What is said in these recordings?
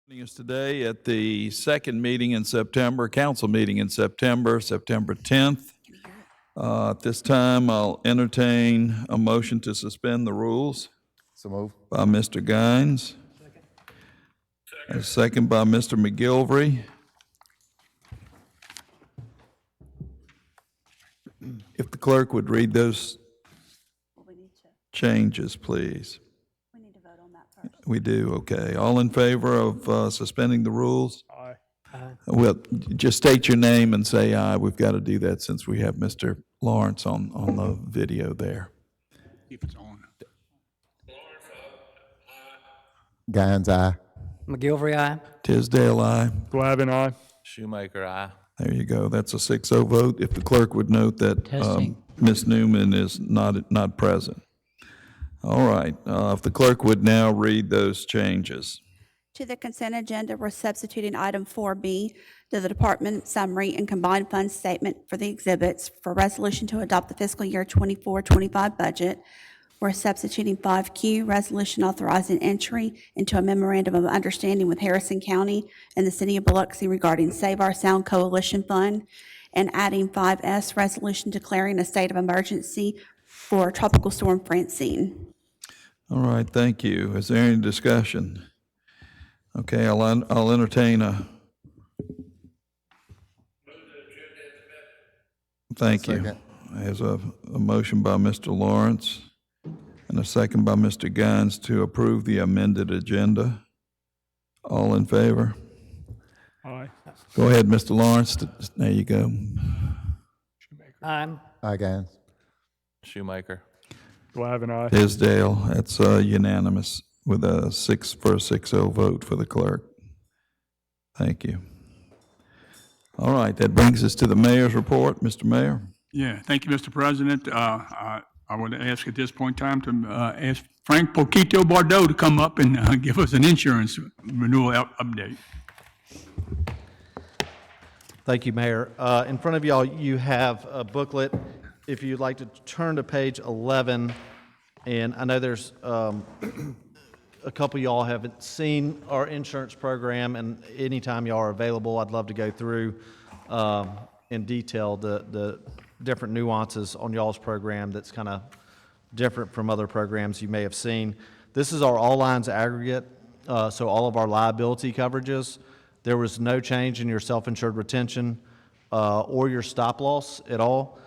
Joining us today at the second meeting in September, council meeting in September, September 10th. At this time, I'll entertain a motion to suspend the rules So move. by Mr. Guines. A second by Mr. McGilvery. If the clerk would read those changes, please. We need to vote on that first. We do, okay. All in favor of suspending the rules? Aye. Well, just state your name and say aye. We've got to do that since we have Mr. Lawrence on the video there. If it's on. Guines, aye. McGilvery, aye. Tisdale, aye. Glavine, aye. Shoemaker, aye. There you go. That's a 6-0 vote. If the clerk would note that Testing. Ms. Newman is not present. All right. If the clerk would now read those changes. To the consent agenda, we're substituting item 4B to the department summary and combined fund statement for the exhibits for resolution to adopt the fiscal year 24-25 budget. We're substituting 5Q, resolution authorizing entry into a memorandum of understanding with Harrison County and the city of Biloxi regarding Save Our Sound Coalition Fund, and adding 5S, resolution declaring a state of emergency for Tropical Storm Francine. All right, thank you. Is there any discussion? Okay, I'll entertain a. Thank you. Second. There's a motion by Mr. Lawrence and a second by Mr. Guines to approve the amended agenda. All in favor? Aye. Go ahead, Mr. Lawrence. There you go. Aye. Aye, Guines. Shoemaker. Glavine, aye. Tisdale, that's unanimous with a 6-0 vote for the clerk. Thank you. All right, that brings us to the mayor's report. Mr. Mayor? Yeah, thank you, Mr. President. I would ask at this point in time to ask Frank Poquito Bardot to come up and give us an insurance renewal update. Thank you, Mayor. In front of y'all, you have a booklet. If you'd like to turn to page 11, and I know there's a couple of y'all haven't seen our insurance program, and anytime y'all are available, I'd love to go through in detail the different nuances on y'all's program that's kind of different from other programs you may have seen. This is our all lines aggregate, so all of our liability coverages. There was no change in your self-insured retention or your stop loss at all.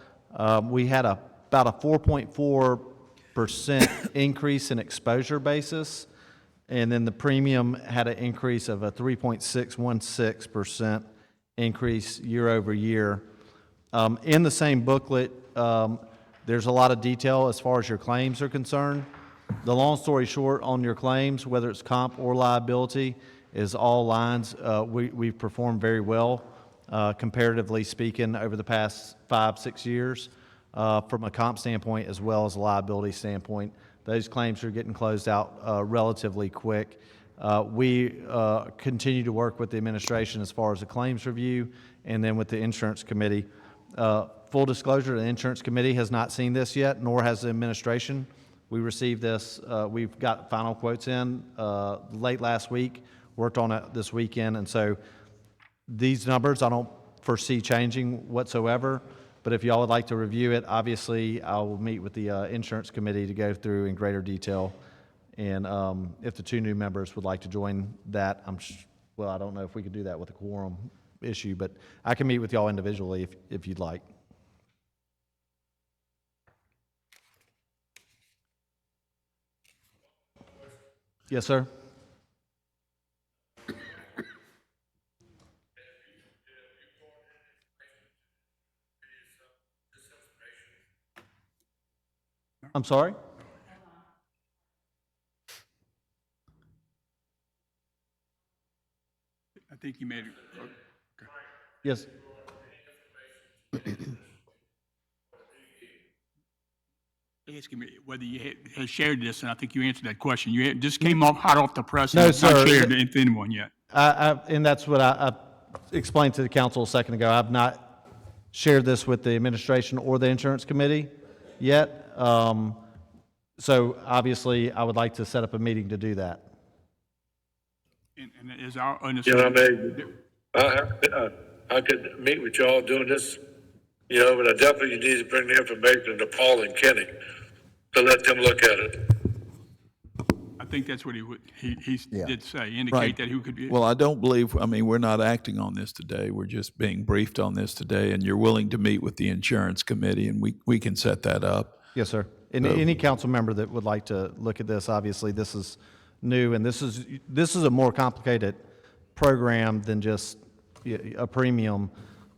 We had about a 4.4% increase in exposure basis, and then the premium had an increase of a 3.616% increase year over year. In the same booklet, there's a lot of detail as far as your claims are concerned. The long story short on your claims, whether it's comp or liability, is all lines. We've performed very well, comparatively speaking, over the past 5-6 years from a comp standpoint as well as a liability standpoint. Those claims are getting closed out relatively quick. We continue to work with the administration as far as the claims review and then with the insurance committee. Full disclosure, the insurance committee has not seen this yet, nor has the administration. We received this, we've got final quotes in late last week, worked on it this weekend, and so these numbers I don't foresee changing whatsoever, but if y'all would like to review it, obviously I will meet with the insurance committee to go through in greater detail, and if the two new members would like to join that, well, I don't know if we could do that with a quorum issue, but I can meet with y'all individually if you'd like. Yes, sir. I'm sorry? I think you made it. Yes. Asking me whether you had shared this, and I think you answered that question. You just came hot off the press. No, and sir. Not shared it with anyone yet. And that's what I explained to the council a second ago. I've not shared this with the administration or the insurance committee yet. So obviously, I would like to set up a meeting to do that. And is our You know, I understanding, mean, I could meet with y'all doing this, but I definitely need to bring the information to Paul and Kenny to let them look at it. I think that's what he Yeah. did say, indicate Right. that he could be. Well, I don't believe, I mean, we're not acting on this today. We're just being briefed on this today, and you're willing to meet with the insurance committee, and we can set that up. Yes, sir. And any council member that would like to look at this, obviously, this is new, and this is a more complicated program than just a premium.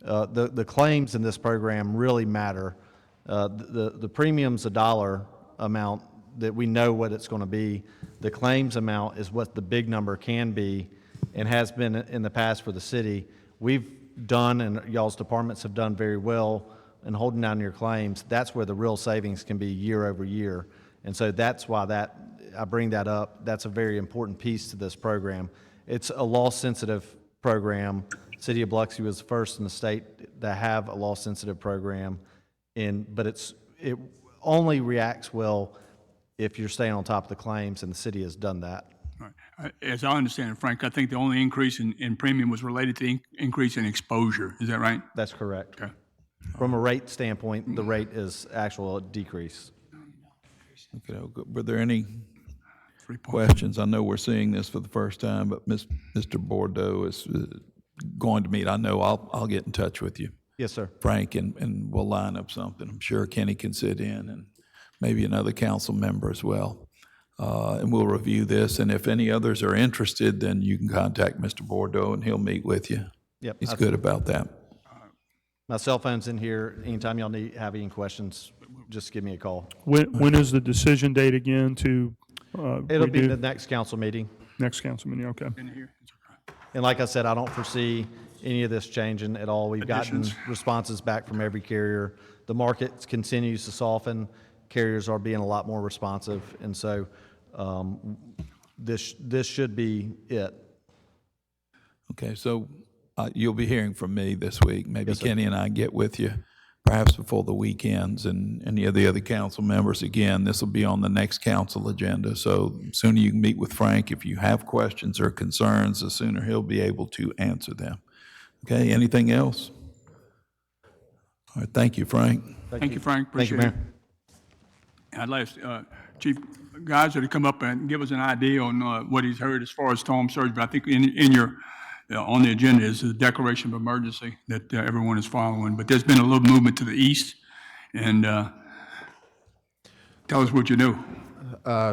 The claims in this program really matter. The premium's a dollar amount that we know what it's going to be. The claims amount is what the big number can be and has been in the past for the city. We've done, and y'all's departments have done very well in holding down your claims. That's where the real savings can be year over year. And so that's why I bring that up. That's a very important piece to this program. It's a loss-sensitive program. City of Biloxi was the first in the state to have a loss-sensitive program, but it only reacts well if you're staying on top of the claims, and the city has done that. All right. As I understand it, Frank, I think the only increase in premium was related to the increase in exposure. Is that right? That's correct. Okay. From a rate standpoint, the rate is actual decrease. Okay, were there any 3 points. questions? I know we're seeing this for the first time, but Mr. Bordeaux is going to meet. I know I'll get in touch with you, Yes, sir. Frank, and we'll line up something. I'm sure Kenny can sit in, and maybe another council member as well. And we'll review this, and if any others are interested, then you can contact Mr. Bordeaux, and he'll meet with you. Yep. He's good about that. My cell phone's in here. Anytime y'all have any questions, just give me a call. When is the decision date again to It'll be redo? the next council meeting. Next council meeting, okay. In here? It's okay. And like I said, I don't foresee any of this changing at all. We've gotten Additions? responses back from every carrier. The market continues to soften. Carriers are being a lot more responsive, and so this should be it. Okay, so you'll be hearing from me this week. Maybe Yes, sir. Kenny and I get with you perhaps before the weekends, and any of the other council members. Again, this will be on the next council agenda, so the sooner you can meet with Frank, if you have questions or concerns, the sooner he'll be able to answer them. Okay, anything else? All right, thank you, Frank. Thank you, Frank. Thank you, Appreciate it. Mayor. I'd like Chief Geyser to come up and give us an idea on what he's heard as far as storm surge, but I think in your, on the agenda is the declaration of emergency that everyone is following. But there's been a little movement to the east, and tell us what you do.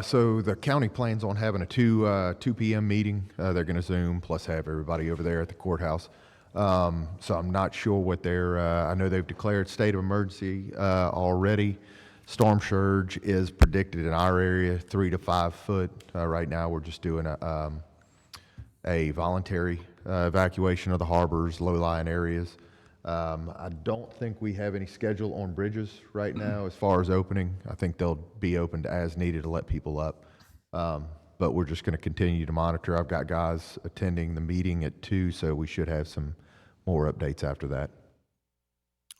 So the county plans on having a 2 p.m. meeting. They're going to Zoom, plus have everybody over there at the courthouse. So I'm not sure what I know they've declared state of emergency already. Storm surge is predicted in our area 3 to 5 foot. Right now, we're just doing a voluntary evacuation of the harbors, low-lying areas. I don't think we have any schedule on bridges right now as far as opening. I think they'll be opened as needed to let people up. But we're just going to continue to monitor. I've got guys attending the meeting at 2, so we should have some more updates after that.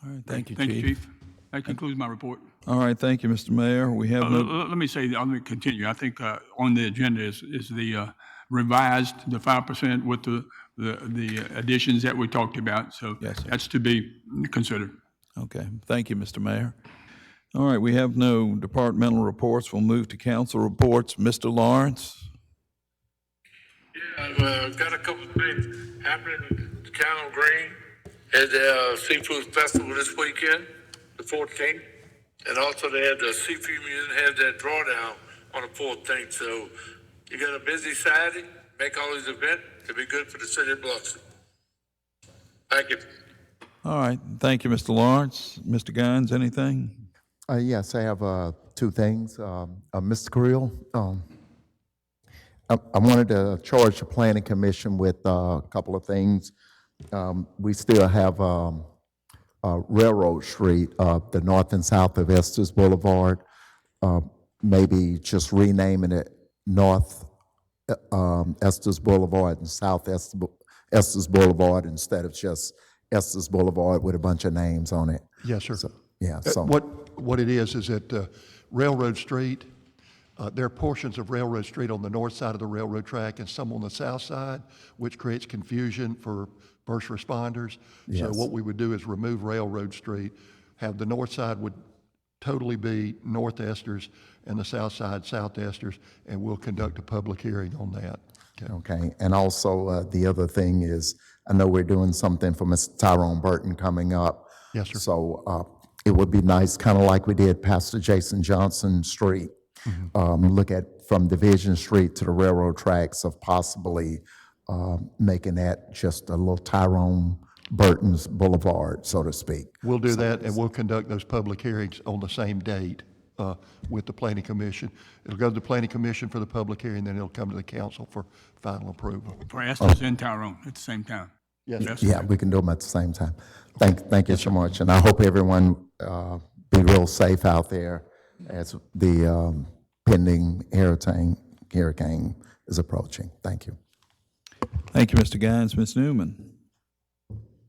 All right, thank you, Thank Chief. you, Chief. That concludes my report. All right, thank you, Mr. Mayor. We have no, Let me say, let me continue. I think on the agenda is the revised, the 5% with the additions that we talked about. So Yes, sir. that's to be considered. okay, thank you, Mr. Mayor. All right, we have no departmental reports. We'll move to council reports. Mr. Lawrence? Yeah, I've got a couple of things happening in Town Green at the Seafood Festival this weekend, the 14th. And also they had the Seafood Museum had that drawdown on the 14th. So you got a busy Saturday, make all these events to be good for the city of Biloxi. Thank you. All right, thank you, Mr. Lawrence. Mr. Guines, anything? Yes, I have 2 things. Mr. Creel, I wanted to charge the Planning Commission with a couple of things. We still have Railroad Street, the north and south of Estes Boulevard, maybe just renaming it North Estes Boulevard and South Estes Boulevard instead of just Estes Boulevard with a bunch of names on it. Yes, sir. So, yeah, so. What it is that Railroad Street there are portions of Railroad Street on the north side of the railroad track and some on the south side, which creates confusion for first responders. So Yes. what we would do is remove Railroad Street, have the north side would totally be North Esters and the south side South Esters, and we'll conduct a public hearing on that. Okay. Okay, and also, the other thing is, I know we're doing something for Mr. Tyrone Burton coming up. Yes, sir. So, it would be nice, kind of like we did Pastor Jason Johnson Street, look at from Division Street to the railroad tracks of possibly, making that just a little Tyrone Burton's Boulevard, so to speak. We'll do that, and we'll conduct those public hearings on the same date with the Planning Commission. It'll go to the Planning Commission for the public hearing, then it'll come to the council for final approval. For Estes and Tyrone at the same time. Yes. Yeah, we can do them at the same time. Thank you so much, and I hope everyone be real safe out there as the pending hurricane is approaching. Thank you. Thank you, Mr. Guines. Ms. Newman?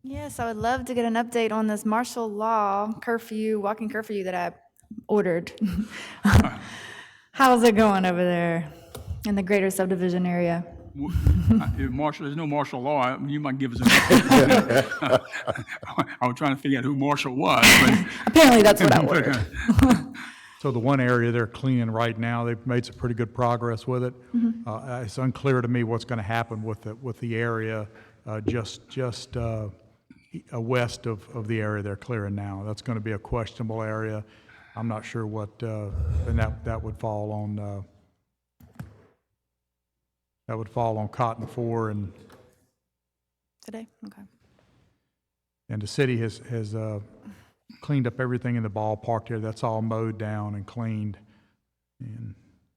Yes, I would love to get an update on this martial law curfew, walking curfew that I ordered. How's it going over there in the greater subdivision area? There's no martial law. You might give us a. I was trying to figure out who Marshall was, but. Apparently that's what I ordered. So the one area they're cleaning right now, they've made some pretty good progress with it. It's unclear to me what's going to happen with the area just west of the area they're clearing now. That's going to be a questionable area. I'm not sure what, and that would fall on Cotton 4 and Today? Okay. the city has cleaned up everything in the ballpark there. That's all mowed down and cleaned.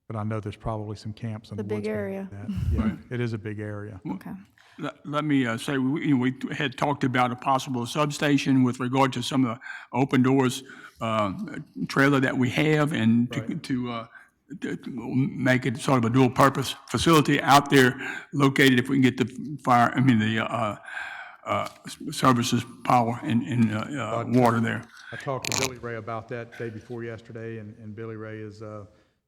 But I know there's probably some camps in the woods. Big area. Yeah, it is a big area. Okay. Let me say, we had talked about a possible substation with regard to some of the open doors trailer that we have, and to make it sort of a dual purpose facility out there located if we can get the services, power, and water there. I talked to Billy Ray about that day before yesterday, and Billy Ray is,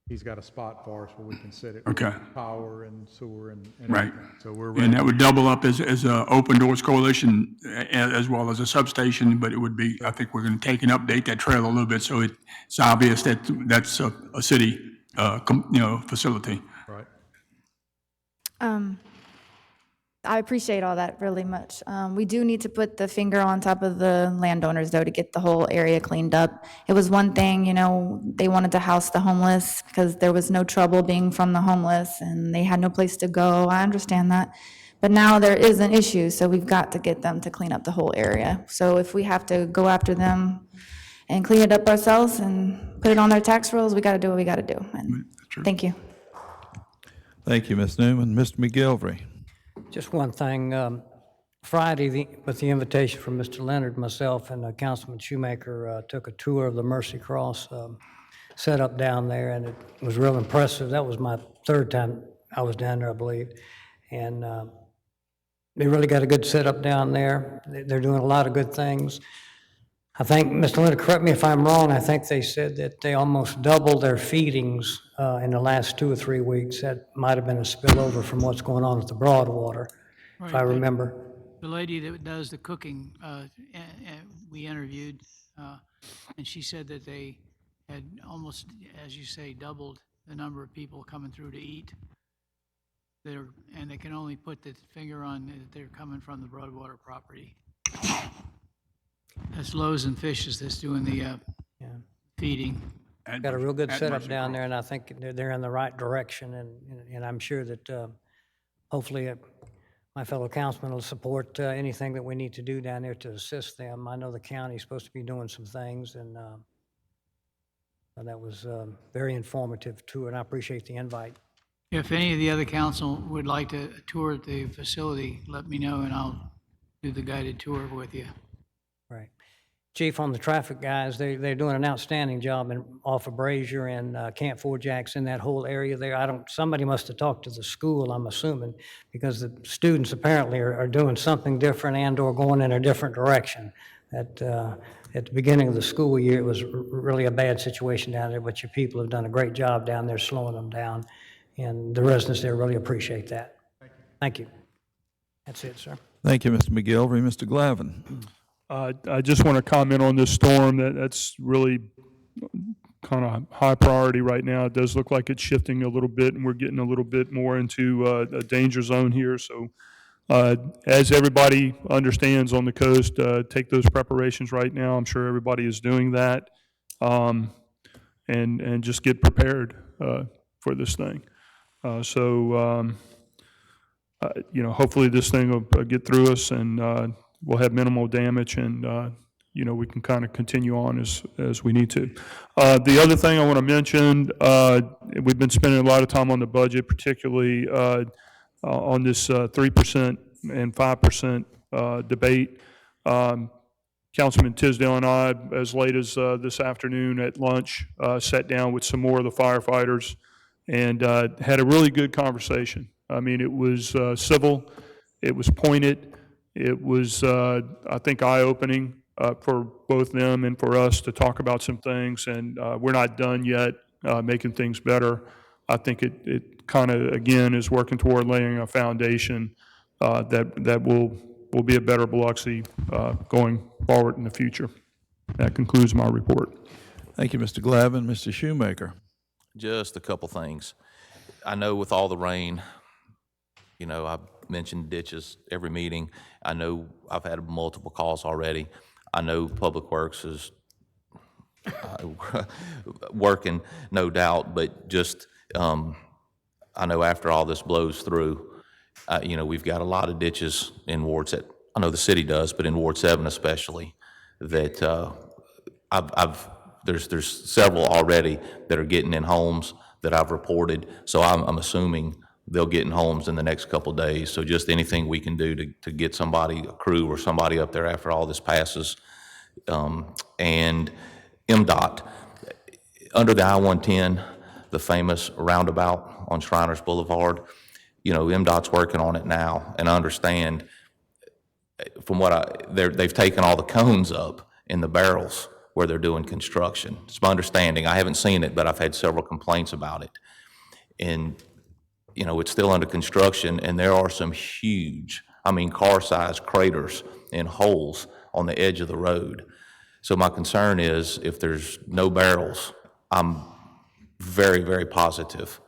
he's got a spot for us where we can set it. with Okay. Power and sewer and Right. everything. So we're ready. And that would double up as a Open Doors Coalition as well as a substation, but it would be, I think we're going to take and update that trail a little bit so it's obvious that that's a city, facility. Right. I appreciate all that really much. We do need to put the finger on top of the landowners, though, to get the whole area cleaned up. It was one thing, they wanted to house the homeless because there was no trouble being from the homeless and they had no place to go. I understand that. But now there is an issue, so we've got to get them to clean up the whole area. So if we have to go after them and clean it up ourselves and put it on their tax rolls, we got to do what we got to do. And thank you. Thank you, Ms. Newman. Mr. McGilvery? Just one thing. Friday, with the invitation from Mr. Leonard, myself, and Councilman Shoemaker took a tour of the Mercy Cross set up down there, and it was real impressive. That was my third time I was down there, I believe. And they really got a good setup down there. They're doing a lot of good things. I think, Mr. Leonard, correct me if I'm wrong, I think they said that they almost doubled their feedings in the last 2 or 3 weeks. That might have been a spillover from what's going on at the Broadwater, if I remember. The lady that does the cooking, we interviewed, and she said that they had almost, as you say, doubled the number of people coming through to eat. And they can only put the finger on that they're coming from the Broadwater property. That's Loaves and Fishes that's doing the feeding. Got a real good setup down there, and I think they're in the right direction, and I'm sure that hopefully my fellow councilmen will support anything that we need to do down there to assist them. I know the county's supposed to be doing some things, and that was a very informative tour, and I appreciate the invite. If any of the other council would like to tour the facility, let me know, and I'll do the guided tour with you. Right. Chief, on the traffic guys, they're doing an outstanding job off of Brazier and Camp Four Jacks in that whole area there. Somebody must have talked to the school, I'm assuming, because the students apparently are doing something different and/or going in a different direction. At the beginning of the school year, it was really a bad situation down there, but your people have done a great job down there slowing them down, and the residents there really appreciate that. Thank you. That's it, sir. Thank you, Mr. McGilvery. Mr. Glavin. I just want to comment on this storm. That's really kind of high priority right now. It does look like it's shifting a little bit, and we're getting a little bit more into a danger zone here. So as everybody understands on the coast, take those preparations right now. I'm sure everybody is doing that, and just get prepared for this thing. Hopefully this thing will get through us, and we'll have minimal damage, and we can kind of continue on as we need to. The other thing I want to mention, we've been spending a lot of time on the budget, particularly on this 3% and 5% debate. Councilman Tisdale and I, as late as this afternoon at lunch, sat down with some more of the firefighters and had a really good conversation. I mean, it was civil, it was pointed, it was, I think, eye-opening for both them and for us to talk about some things, and we're not done yet making things better. I think it kind of, again, is working toward laying a foundation that will be a better Biloxi going forward in the future. That concludes my report. Thank you, Mr. Glavin. Mr. Shoemaker. Just a couple things. I know with all the rain, I've mentioned ditches every meeting. I know I've had multiple calls already. I know Public Works is working, no doubt, but just I know after all this blows through, we've got a lot of ditches in Ward 7. I know the city does, but in Ward 7 especially, that there's several already that are getting in homes that I've reported. So I'm assuming they'll get in homes in the next couple of days. So just anything we can do to get somebody, a crew or somebody up there after all this passes. And MDOT, under the I-110, the famous roundabout on Shriners Boulevard, MDOT's working on it now, and I understand from what they've taken all the cones up in the barrels where they're doing construction. It's my understanding. I haven't seen it, but I've had several complaints about it. And, it's still under construction, and there are some huge, car-sized craters and holes on the edge of the road. So my concern is if there's no barrels, I'm very, very positive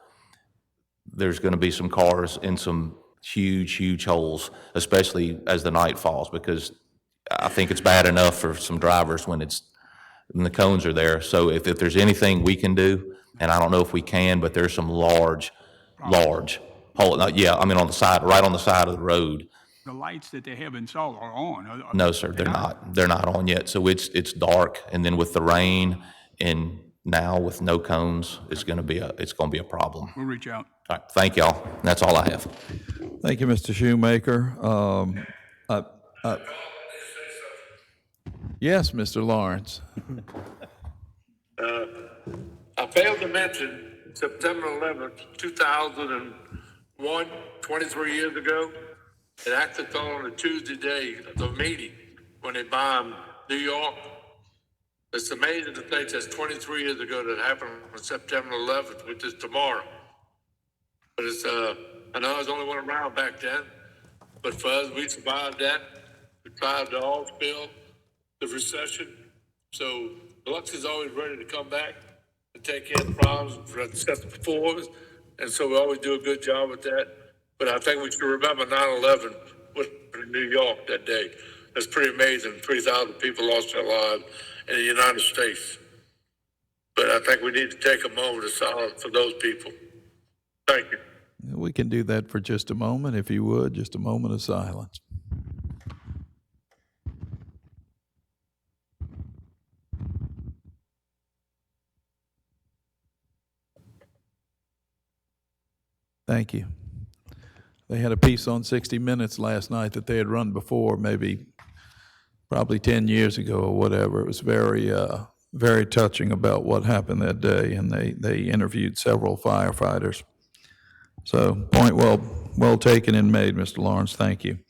there's going to be some cars in some huge, huge holes, especially as the night falls, because I think it's bad enough for some drivers when the cones are there. So if there's anything we can do, and I don't know if we can, but there's some large hole. Yeah, on the side, right on the side of the road. The lights that they have installed are on. No, sir, they're not. They're not on yet. So it's dark, and then with the rain and now with no cones, it's going to be a problem. We'll reach out. All right, thank y'all. That's all I have. Thank you, Mr. Shoemaker. Yes, Mr. Lawrence. I failed to mention September 11th, 2001, 23 years ago. It actually fell on a Tuesday day of the meeting when they bombed New York. It's amazing to think that's 23 years ago that happened on September 11th, which is tomorrow. But I know I was the only one around back then, but for us, we survived that. We survived the oil spill, the recession. So Biloxi's always ready to come back and take care of the problems that's before us. And so we always do a good job with that. But I think we should remember 9/11 in New York that day. That's pretty amazing. 3,000 people lost their lives in the United States. But I think we need to take a moment of silence for those people. Thank you. We can do that for just a moment, if you would, just a moment of silence. Thank you. They had a piece on 60 Minutes last night that they had run before, probably 10 years ago or whatever. It was very touching about what happened that day, and they interviewed several firefighters. So point well taken and made, Mr. Lawrence. Thank you.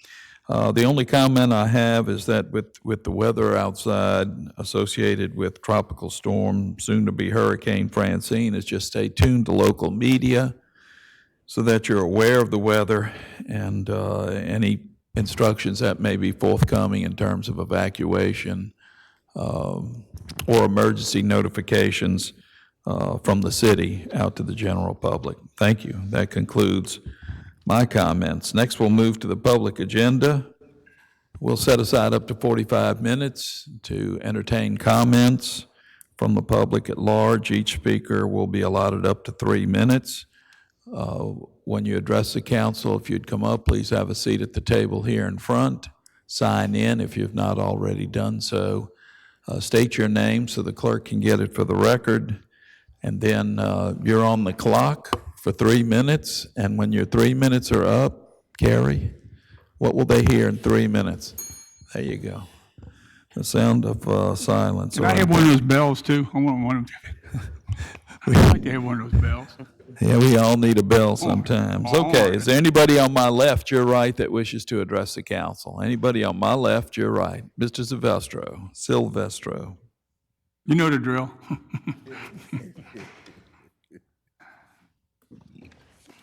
The only comment I have is that with the weather outside associated with tropical storm, soon-to-be Hurricane Francine, is just stay tuned to local media so that you're aware of the weather and any instructions that may be forthcoming in terms of evacuation or emergency notifications from the city out to the general public. Thank you. That concludes my comments. Next, we'll move to the public agenda. We'll set aside up to 45 minutes to entertain comments from the public at large. Each speaker will be allotted up to 3 minutes. When you address the council, if you'd come up, please have a seat at the table here in front. Sign in if you've not already done so. State your name so the clerk can get it for the record. And then you're on the clock for 3 minutes. And when your 3 minutes are up, Carrie, what will they hear in 3 minutes? There you go. The sound of silence. Can I have one of those bells too? I want one of them. I'd like to have one of those bells. Yeah, we all need a bell sometimes. Okay, is there anybody on my left, your right, that wishes to address the council? Anybody on my left, your right? Mr. Silvestro. You know the drill.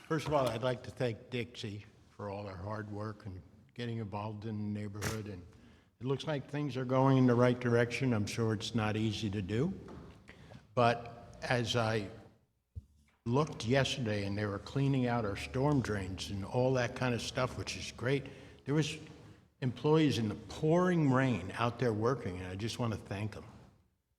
First of all, I'd like to thank Dixie for all her hard work and getting involved in the neighborhood. And it looks like things are going in the right direction. I'm sure it's not easy to do. But as I looked yesterday and they were cleaning out our storm drains and all that kind of stuff, which is great, there was employees in the pouring rain out there working, and I just want to thank them.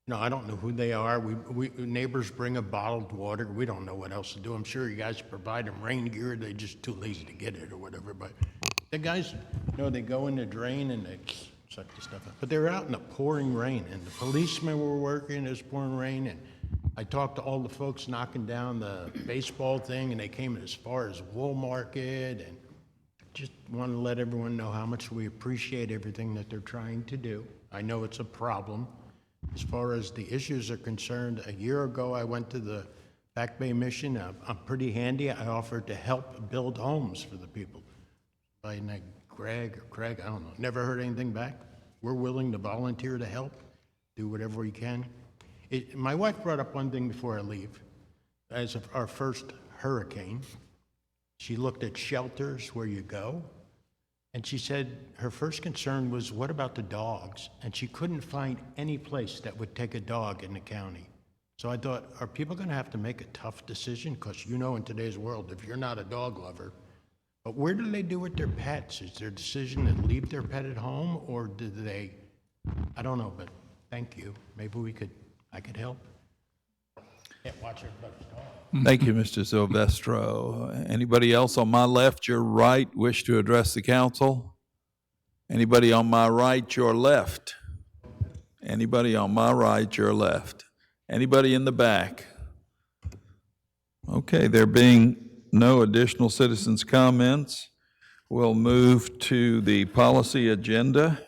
No, I don't know who they are. We neighbors bring a bottled water. We don't know what else to do. I'm sure you guys provide them rain gear. They're just too lazy to get it or whatever. But the guys, they go in the drain and they suck the stuff up. But they were out in the pouring rain, and the policemen were working in this pouring rain. And I talked to all the folks knocking down the baseball thing, and they came as far as Wool Market. And just want to let everyone know how much we appreciate everything that they're trying to do. I know it's a problem. As far as the issues are concerned, a year ago I went to the Back Bay Mission. I'm pretty handy. I offered to help build homes for the people. By Greg or Craig, I don't know. Never heard anything back. We're willing to volunteer to help, do whatever we can. My wife brought up one thing before I leave. As of our first hurricane, she looked at shelters where you go. And she said her first concern was, what about the dogs? And she couldn't find any place that would take a dog in the county. So I thought, are people going to have to make a tough decision? Because in today's world, if you're not a dog lover, but where do they do with their pets? Is their decision to leave their pet at home, or do they, I don't know, but thank you. Maybe I could help. Can't watch everybody's dog. Thank you, Mr. Silvestro. Anybody else on my left, your right, wish to address the council? Anybody on my right, your left? Anybody on my right, your left? Anybody in the back? Okay, there being no additional citizens' comments, we'll move to the policy agenda.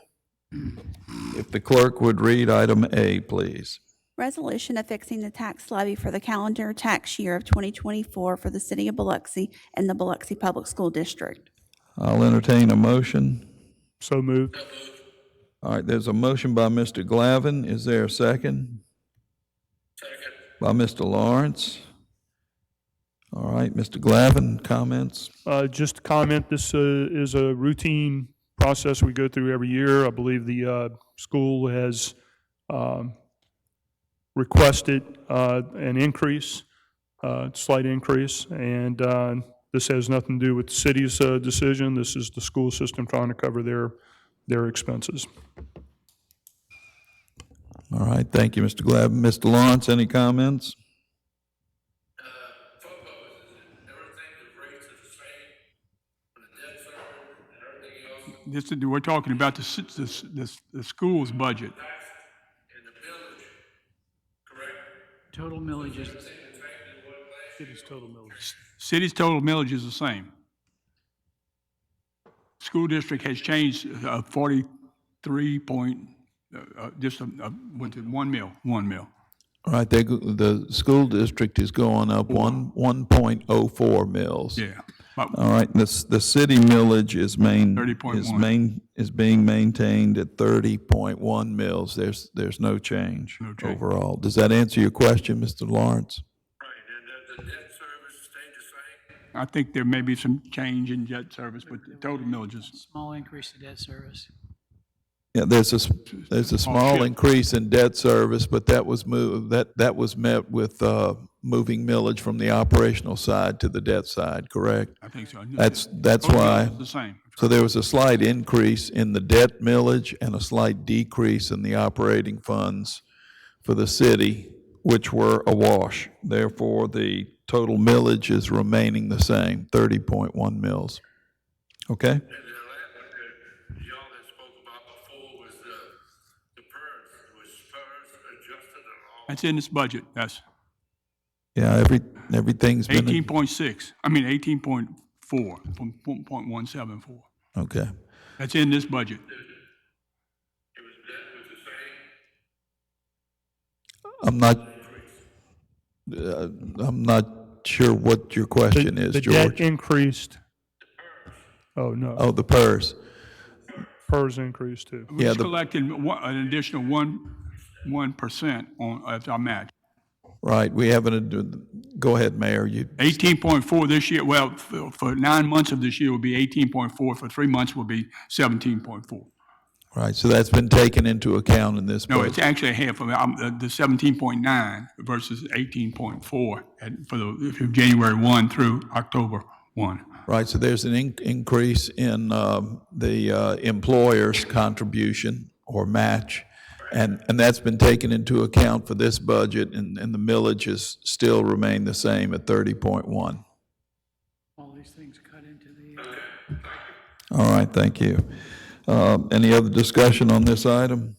If the clerk would read item A, please. Resolution affixing the tax levy for the calendar tax year of 2024 for the city of Biloxi and the Biloxi Public School District. I'll entertain a motion. So moved. All right, there's a motion by Mr. Glavin. Is there a second? Second. By Mr. Lawrence. All right, Mr. Glavin, comments? Just to comment, this is a routine process we go through every year. I believe the school has requested an increase, slight increase, and this has nothing to do with the city's decision. This is the school system trying to cover their expenses. All right, thank you, Mr. Glavin. Mr. Lawrence, any comments? We're talking about the school's budget. In the village, correct? Total millage is, City's total millage. City's total millage is the same. School district has changed 43 point, went to 1 mil. All right, the school district is going up 1.04 mils. Yeah. All right, the city millage is 30.1. is being maintained at 30.1 mils. There's no change overall. Does that answer your question, Mr. Lawrence? Right, and the debt service stayed the same? I think there may be some change in debt service, but the total millages. Small increase in debt service. Yeah, there's a small shift. increase in debt service, but that was that was met with moving millage from the operational side to the debt side, correct? I think so. That's Total why. millage is the same. So there was a slight increase in the debt millage and a slight decrease in the operating funds for the city, which were a wash. Therefore, the total millage is remaining the same, 30.1 mils. Okay? And the last one that y'all had spoke about before was the PERS. Was PERS adjusted at all? That's in this budget, yes. Yeah, everything's been. 18.6, I mean 18.4 from 1.174. Okay. That's in this budget. It was debt was the same? I'm not sure what your question is, The George. debt increased. Oh, no. Oh, the PERS. PERS increased too. We Yeah, just collected an additional 1% on, as our match. Right, we haven't, go ahead, Mayor, you, 18.4 this year, well, for 9 months of this year will be 18.4, for 3 months will be 17.4. right, so that's been taken into account in this No, budget. it's actually half of it, the 17.9 versus 18.4 for from January 1 through October 1. Right, so there's an increase in the employer's contribution or match, and that's been taken into account for this budget, and the millage has still remained the same at 30.1. All these things cut into the. All right, thank you. Any other discussion on this item?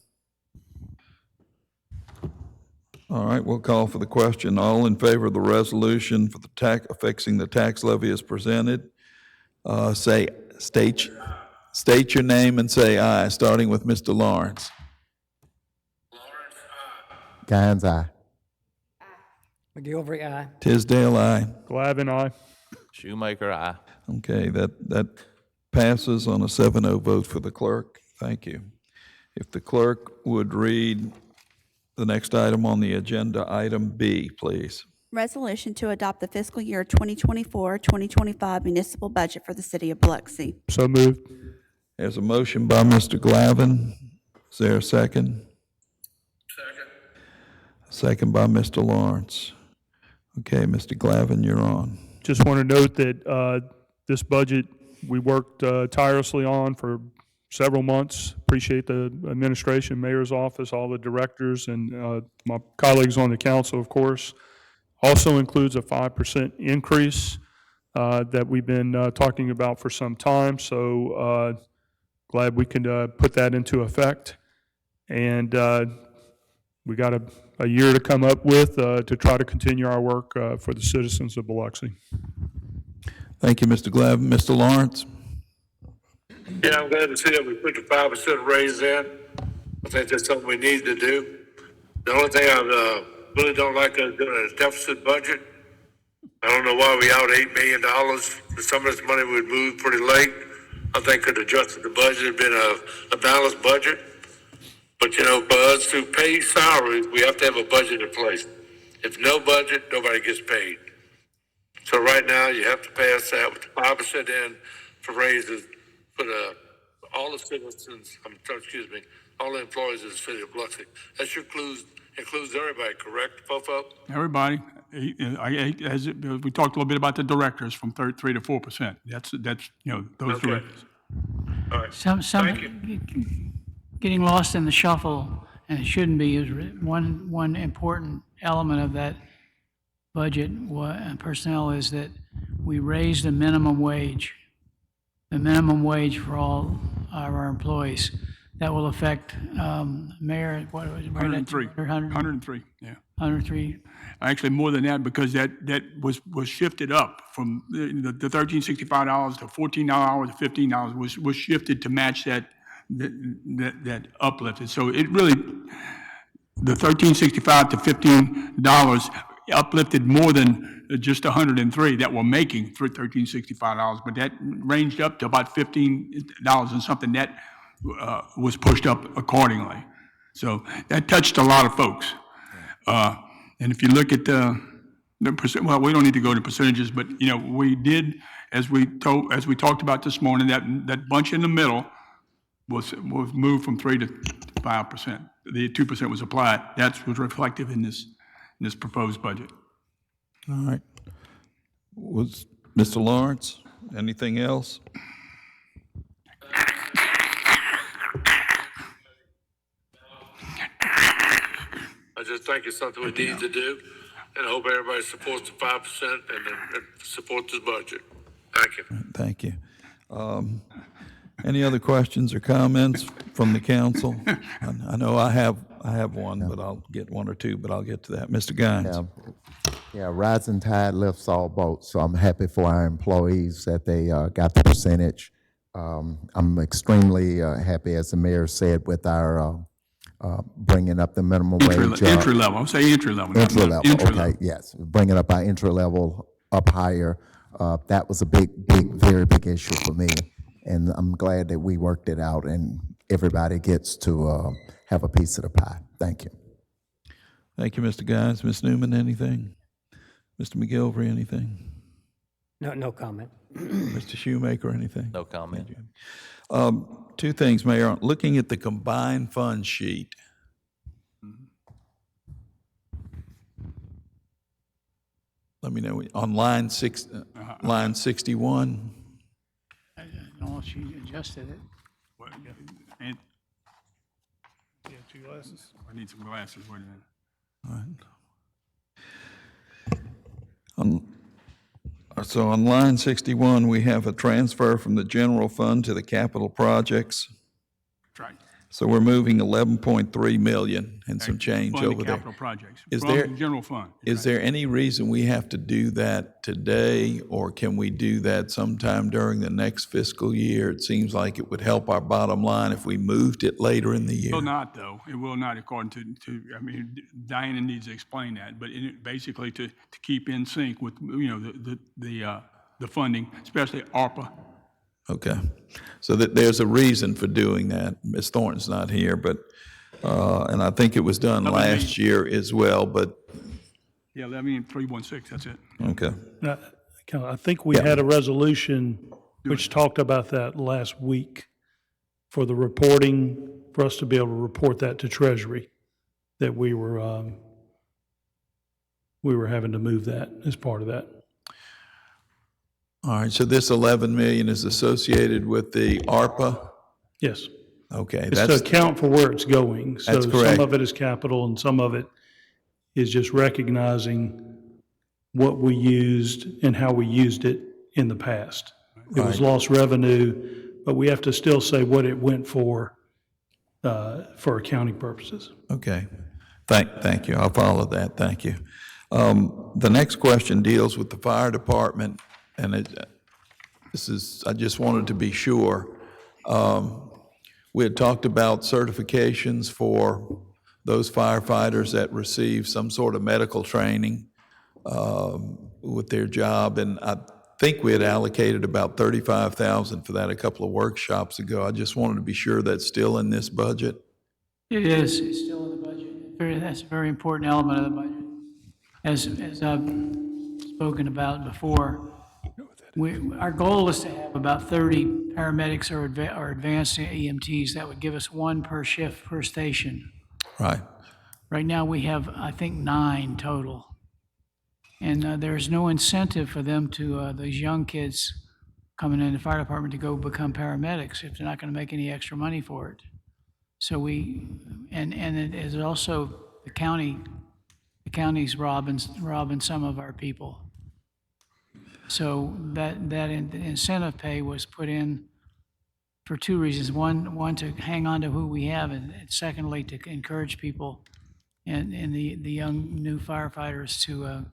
All right, we'll call for the question. All in favor of the resolution for the fixing the tax levy as presented, state your name and say aye, starting with Mr. Lawrence. Lawrence, Guines, aye. McGilvery, aye. Tisdale, aye. Glavin, aye. Shoemaker, aye. Okay, that passes on a 7-0 vote for the clerk. Thank you. If the clerk would read the next item on the agenda, item B, please. Resolution to adopt the fiscal year 2024-2025 municipal budget for the city of Biloxi. So moved. There's a motion by Mr. Glavin. Is there a second? second. Second by Mr. Lawrence. Okay, Mr. Glavin, you're on. Just want to note that this budget, we worked tirelessly on for several months. Appreciate the administration, mayor's office, all the directors, and my colleagues on the council, of course. Also includes a 5% increase that we've been talking about for some time. So glad we can put that into effect. And we got a year to come up with to try to continue our work for the citizens of Biloxi. Thank you, Mr. Glavin. Mr. Lawrence? Yeah, I'm glad to see that we put the 5% raise in. I think that's something we need to do. The only thing I really don't like is doing a deficit budget. I don't know why we out $8 million. Some of this money would move pretty late. I think could adjusted the budget, it'd been a balanced budget. But you know, for us to pay salaries, we have to have a budget in place. If no budget, nobody gets paid. So right now, you have to pass that with 5% in for raises for all the citizens, all the employees of the city of Biloxi. That should includes everybody, correct, Fofo? Everybody, we talked a little bit about the directors from 3 to 4%. That's those Okay. directors. All right. Some getting lost in the shuffle, and it shouldn't be, is one important element of that budget and personnel is that we raised the minimum wage for all of our employees. That will affect, Mayor, what was it? 103, 103, yeah. 103. Actually, more than that, because that was shifted up from the $1,365 to $14 to $15 was shifted to match that uplift. And so it really, the $13.65 to $15 uplifted more than just 103 that were making for $13.65, but that ranged up to about $15 and something that was pushed up accordingly. So that touched a lot of folks. And if you look at the percent, well, we don't need to go to percentages, but we did, as we talked about this morning, that bunch in the middle was moved from 3 to 5%. The 2% was applied. That was reflective in this proposed budget. All right. Was Mr. Lawrence, anything else? I just think it's something we need to do, and I hope everybody supports the 5% and supports the budget. Thank you. Thank you. Any other questions or comments from the council? I know I have one, but I'll get one or two, but I'll get to that. Mr. Guines. Yeah, rising tide lifts all boats, so I'm happy for our employees that they got the percentage. I'm extremely happy, as the mayor said, with our bringing up the minimum wage. Entry level, I'm saying entry level. Entry level, Entry okay, level. yes. Bringing up our entry level up higher. That was a very big issue for me. And I'm glad that we worked it out and everybody gets to have a piece of the pie. Thank you. Thank you, Mr. Guines. Ms. Newman, anything? Mr. McGilvery, anything? No comment. Mr. Shoemaker, anything? No comment. Two things, Mayor. Looking at the combined fund sheet, let me know, on line 61, I don't know if she adjusted it. What, and, two glasses? I need some glasses, wait a minute. all right. So on line 61, we have a transfer from the general fund to the capital projects. That's right. So we're moving 11.3 million and some change Fund the over there. capital projects. Is From there- the general fund. Is there any reason we have to do that today, or can we do that sometime during the next fiscal year? It seems like it would help our bottom line if we moved it later in the It year. will not, though. It will not, according I mean, Diana needs to explain that, but basically to keep in sync with, the funding, especially ARPA. Okay. So that there's a reason for doing that. Ms. Thornton's not here, but, and I think it was done last year as well, but, Yeah, 11,316, that's it. okay. I think we had a resolution which talked about that last week for the reporting, for us to be able to report that to Treasury, that we were having to move that as part of that. All right, so this 11 million is associated with the ARPA? Yes. Okay, It's to that's, account for where it's going. So That's correct. some of it is capital and some of it is just recognizing what we used and how we used it in the past. It was Right. lost revenue, but we have to still say what it went for accounting purposes. okay. Thank you. I'll follow that. Thank you. The next question deals with the fire department, and I just wanted to be sure. We had talked about certifications for those firefighters that receive some sort of medical training with their job, and I think we had allocated about $35,000 for that a couple of workshops ago. I just wanted to be sure that's still in this budget. It is, it's still in the budget. That's a very important element of the budget. As I've spoken about before, our goal is to have about 30 paramedics or advanced EMTs. That would give us one per shift per station. Right. Right now, we have, I think, 9 total. And there's no incentive for them to, those young kids coming in the fire department to go become paramedics if they're not going to make any extra money for it. So and it is also the county's robbing some of our people. So that incentive pay was put in for 2 reasons. One, to hang on to who we have, and secondly, to encourage people and the young new firefighters to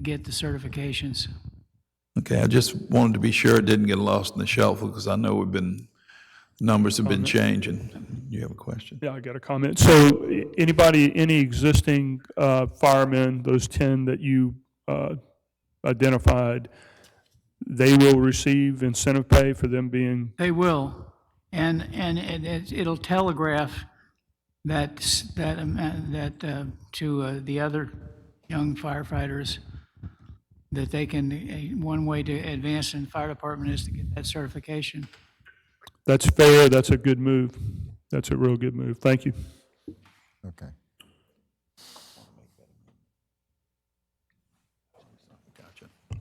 get the certifications. Okay, I just wanted to be sure it didn't get lost in the shuffle, because I know we've been Numbers have been changing. You have a question? Yeah, I got a comment. So any existing firemen, those 10 that you identified, they will receive incentive pay for them being, They will, and it'll telegraph that, to the other young firefighters, that they can, one way to advance in the fire department is to get that certification. that's fair, that's a good move. That's a real good move. Thank you. Okay.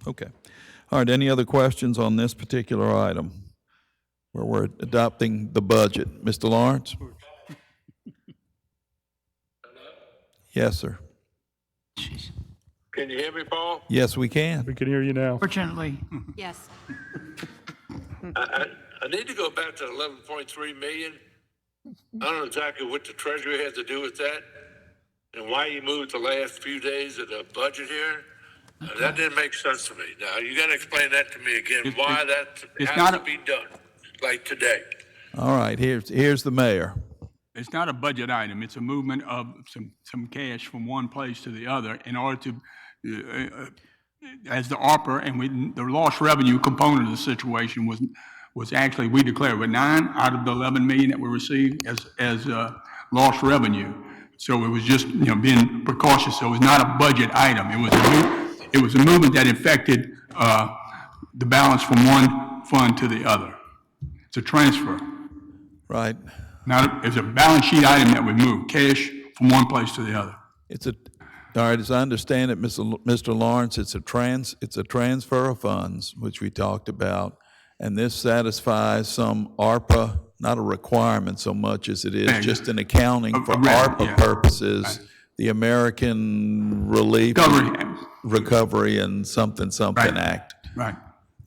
Okay. All right, any other questions on this particular item where we're adopting the budget? Mr. Lawrence? Yes, sir. Can you hear me, Paul? Yes, we can. We can hear you now. Fortunately, Yes. I need to go back to 11.3 million. I don't know exactly what the treasury had to do with that and why you moved the last few days of the budget hearing. That didn't make sense to me. Now, you gotta explain that to me again, why that it's has not to a- be done, like today. All right, here's the mayor. It's not a budget item, it's a movement of some cash from one place to the other in order to, as the ARPA, and the lost revenue component of the situation was actually, we declared with 9 out of the 11 million that we received as lost revenue. So it was just, being precautious, so it was not a budget item. It was a movement that affected the balance from one fund to the other. It's a transfer. Right. Now, it's a balance sheet item that we move, cash from one place to the other. All right, as I understand it, Mr. Lawrence, it's a transfer of funds, which we talked about, and this satisfies some ARPA, not a requirement so much as it is just an accounting for ARPA purposes, the American Relief Recovery and something Act. Right.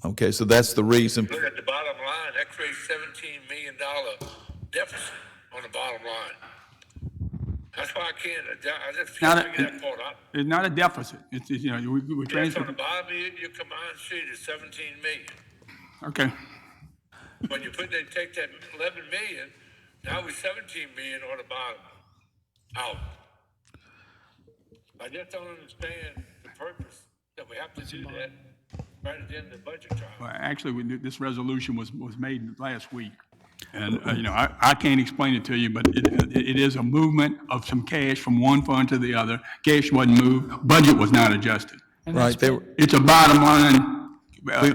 Okay, so that's the reason. Look at the bottom line, that creates $17 million deficit on the bottom line. That's why I just can't figure that part out. It's not a deficit. It's we Yes, on transfer. the bottom of your combined sheet is 17 million. Okay. When you take that 11 million, now we're 17 million on the bottom, out. I just don't understand the purpose that we have to do that right at the end of the budget time. Well, actually, this resolution was made last week. And, I can't explain it to you, but it is a movement of some cash from one fund to the other. Cash wasn't moved, budget was not adjusted. Right, It's a bottom line,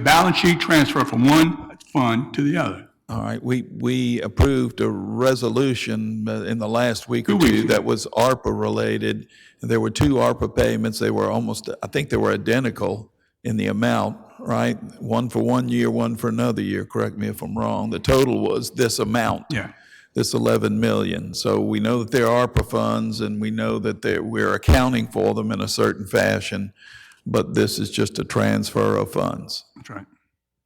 balance sheet transfer from one fund to the other. All right, we approved a resolution in the last week or two that was ARPA related. There were 2 ARPA payments. They were I think they were identical in the amount, right? One for 1 year, one for another year. Correct me if I'm wrong. The total was this amount. Yeah. This 11 million. So we know that they're ARPA funds, and we know that we're accounting for them in a certain fashion, but this is just a transfer of funds. That's right.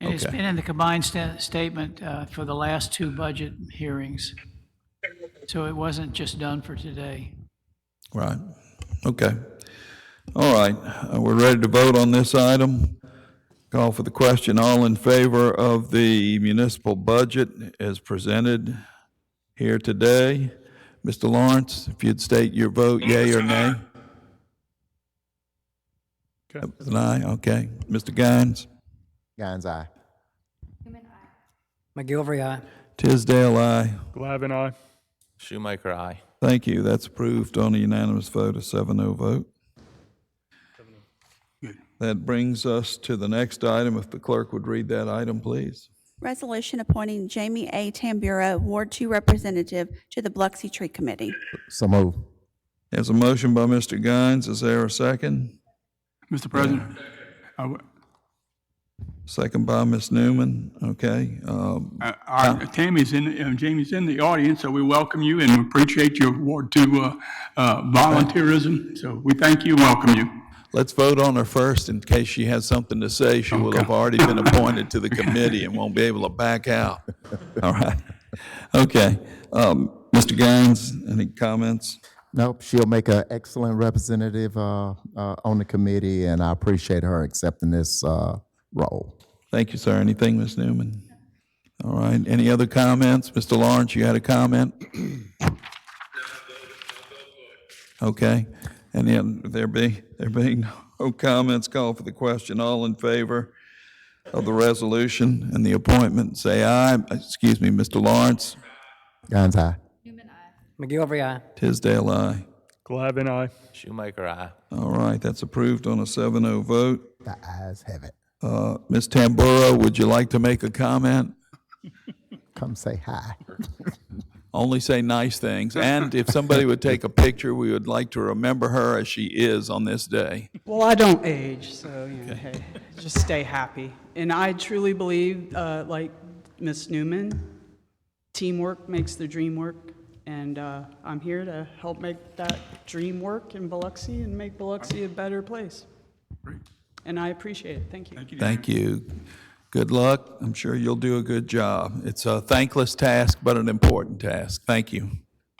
and it's been in the combined statement for the last 2 budget hearings. So it wasn't just done for today. Right. Okay. All right. We're ready to vote on this item. Call for the question. All in favor of the municipal budget as presented here today? Mr. Lawrence, if you'd state your vote, yea or nay? Okay. That was an aye, okay. Mr. Guines? Guines, aye. McGilvery, aye. Tisdale, aye. Glavine, aye. Shoemaker, aye. Thank you. That's approved on a unanimous vote, a 7-0 vote. That brings us to the next item. If the clerk would read that item, please. Resolution appointing Jamie A. Tambura, Ward 2 Representative, to the Biloxi Tree Committee. So move. There's a motion by Mr. Guines. Is there a second? Mr. President, Second by Ms. Newman. Okay. Jamie's in the audience, so we welcome you and appreciate your Ward 2 volunteerism. So we thank you, welcome you. Let's vote on her first in case she has something to say. She will have already been appointed to the committee and won't be able to back out. All right. Okay. Mr. Gaines, any comments? Nope, she'll make an excellent representative on the committee, and I appreciate her accepting this role. Thank you, sir. Anything, Ms. Newman? All right. right, any other comments? Mr. Lawrence, you had a comment? Okay, and then there being no comments, call for the question. All in favor of the resolution and the appointment, say aye. Excuse me, Mr. Lawrence. Guns aye. McGilvery, aye. Tisdale, aye. Glavine, aye. Shoemaker, aye. All right, that's approved on a 7-0 vote. The ayes have it. Ms. Tamburo, would you like to make a comment? Come say hi. Only say nice things. And if somebody would take a picture, we would like to remember her as she is on this day. Well, I don't age, so, hey, just stay happy. And I truly believe, like Ms. Newman, teamwork makes the dream work. And I'm here to help make that dream work in Biloxi and make Biloxi a better place. Great. And I appreciate it. Thank you. Thank you. Thank you. Good luck. I'm sure you'll do a good job. It's a thankless task, but an important task. Thank you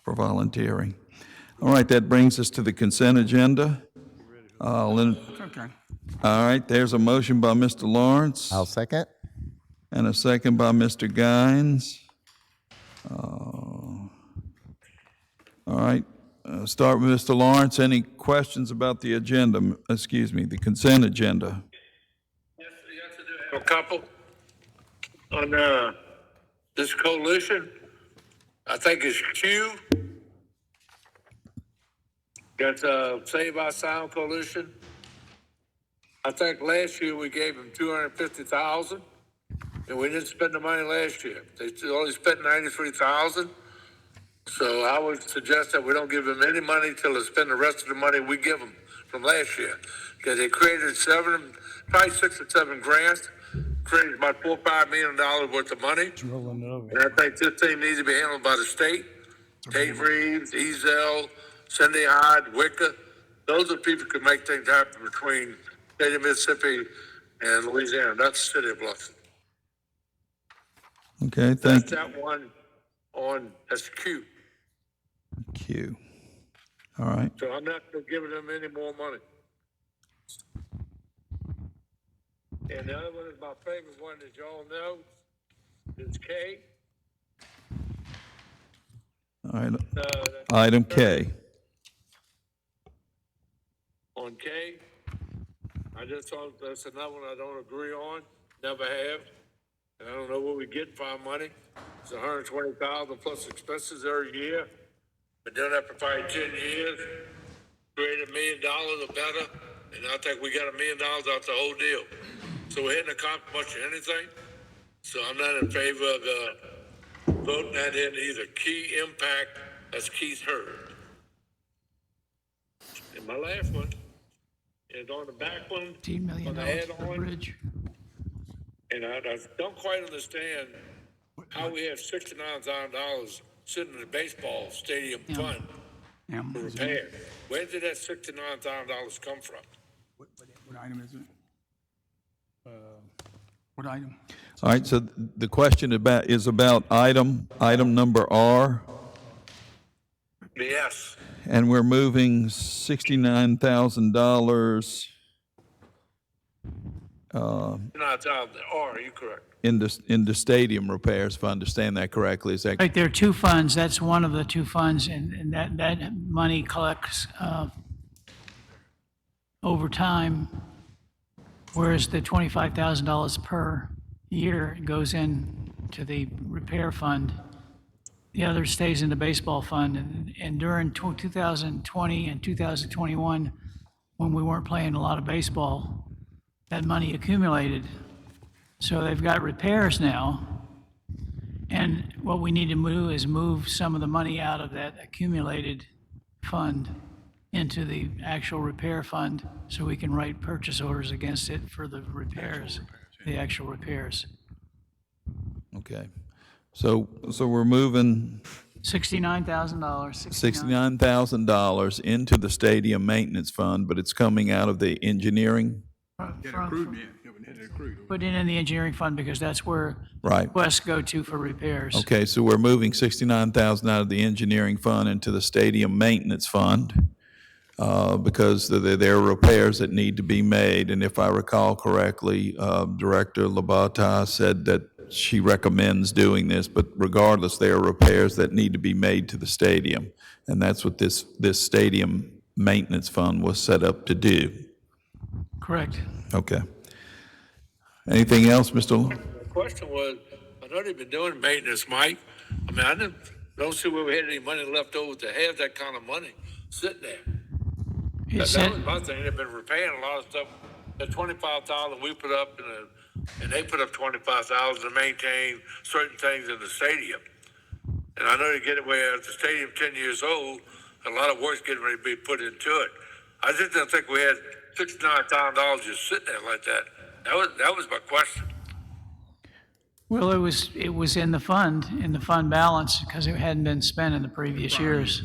for volunteering. All right, that brings us to the consent agenda. Okay. All right, there's a motion by Mr. Lawrence I'll second. and a second by Mr. Guines. All right, start with Mr. Lawrence. Any questions about the agenda, the consent agenda? Yes, I do have a couple on this coalition. I think it's Q. Got Save Our Sound Coalition. I think last year we gave them $250,000, and we didn't spend the money last year. They only spent $93,000. So I would suggest that we don't give them any money till they spend the rest of the money we give them from last year. Because they created probably 6 or 7 grants, created about $4 or $5 million worth of money. And I think this thing needs to be handled by the state. Tate Reeves, Ezel, Cindy Hyde, Wicker. Those are the people who can make things happen between the state of Mississippi and Louisiana. That's the city of Biloxi. Okay, That's thank you. that one that's Q. Q. All right. So I'm not giving them any more money. And the other one is my favorite one that y'all know, is K. All right. Item K. On K, I just thought that's another one I don't agree on, never have. And I don't know what we get for our money. It's $120,000 plus expenses every year. But then after 10 years, create $1 million or better, and I think we got $1 million out the whole deal. So we hadn't accomplished much of anything. So I'm not in favor of voting that in either. Key impact, as Keith heard. And my last one is on the back one. $15 million on the for the add-on. bridge. And I don't quite understand how we have $69,000 sitting in the baseball stadium fund for repair. Where did that $69,000 come from? What item is it? What item? All right, so the question is about item number R, Yes. and we're moving $69,000 $69,000, or are you correct? into stadium repairs, if I understand that correctly. Is that Right, there are two funds. That's one of the two funds, and that money collects over time, whereas the $25,000 per year goes in to the repair fund. The other stays in the baseball fund. And during 2020 and 2021, when we weren't playing a lot of baseball, that money accumulated. So they've got repairs now. And what we need to do is move some of the money out of that accumulated fund into the actual repair fund so we can write purchase orders against it for the repairs, the actual repairs. okay? So we're moving $69,000. $69,000 into the stadium maintenance fund, but it's coming out of the engineering. It accrued, man. It accrued. Put it in the engineering fund because that's where Right. requests go to for repairs. Okay, so we're moving $69,000 out of the engineering fund into the stadium maintenance fund because there are repairs that need to be made. And if I recall correctly, Director Labata said that she recommends doing this, but regardless, there are repairs that need to be made to the stadium. And that's what this stadium maintenance fund was set up to do. Correct. Okay. Anything else, Mr. The question was, I know they've been doing maintenance, Mike. I mean, don't see where we had any money left over to have that kind of money sitting there. That was my thing. They've been repairing a lot of stuff. The $25,000 we put up, and they put up $25,000 to maintain certain things in the stadium. And I know they get it where the stadium 10 years old, a lot of work's getting ready to be put into it. I just didn't think we had $69,000 just sitting there like that. That was my question. Well, it was in the fund balance, because it hadn't been spent in the previous years.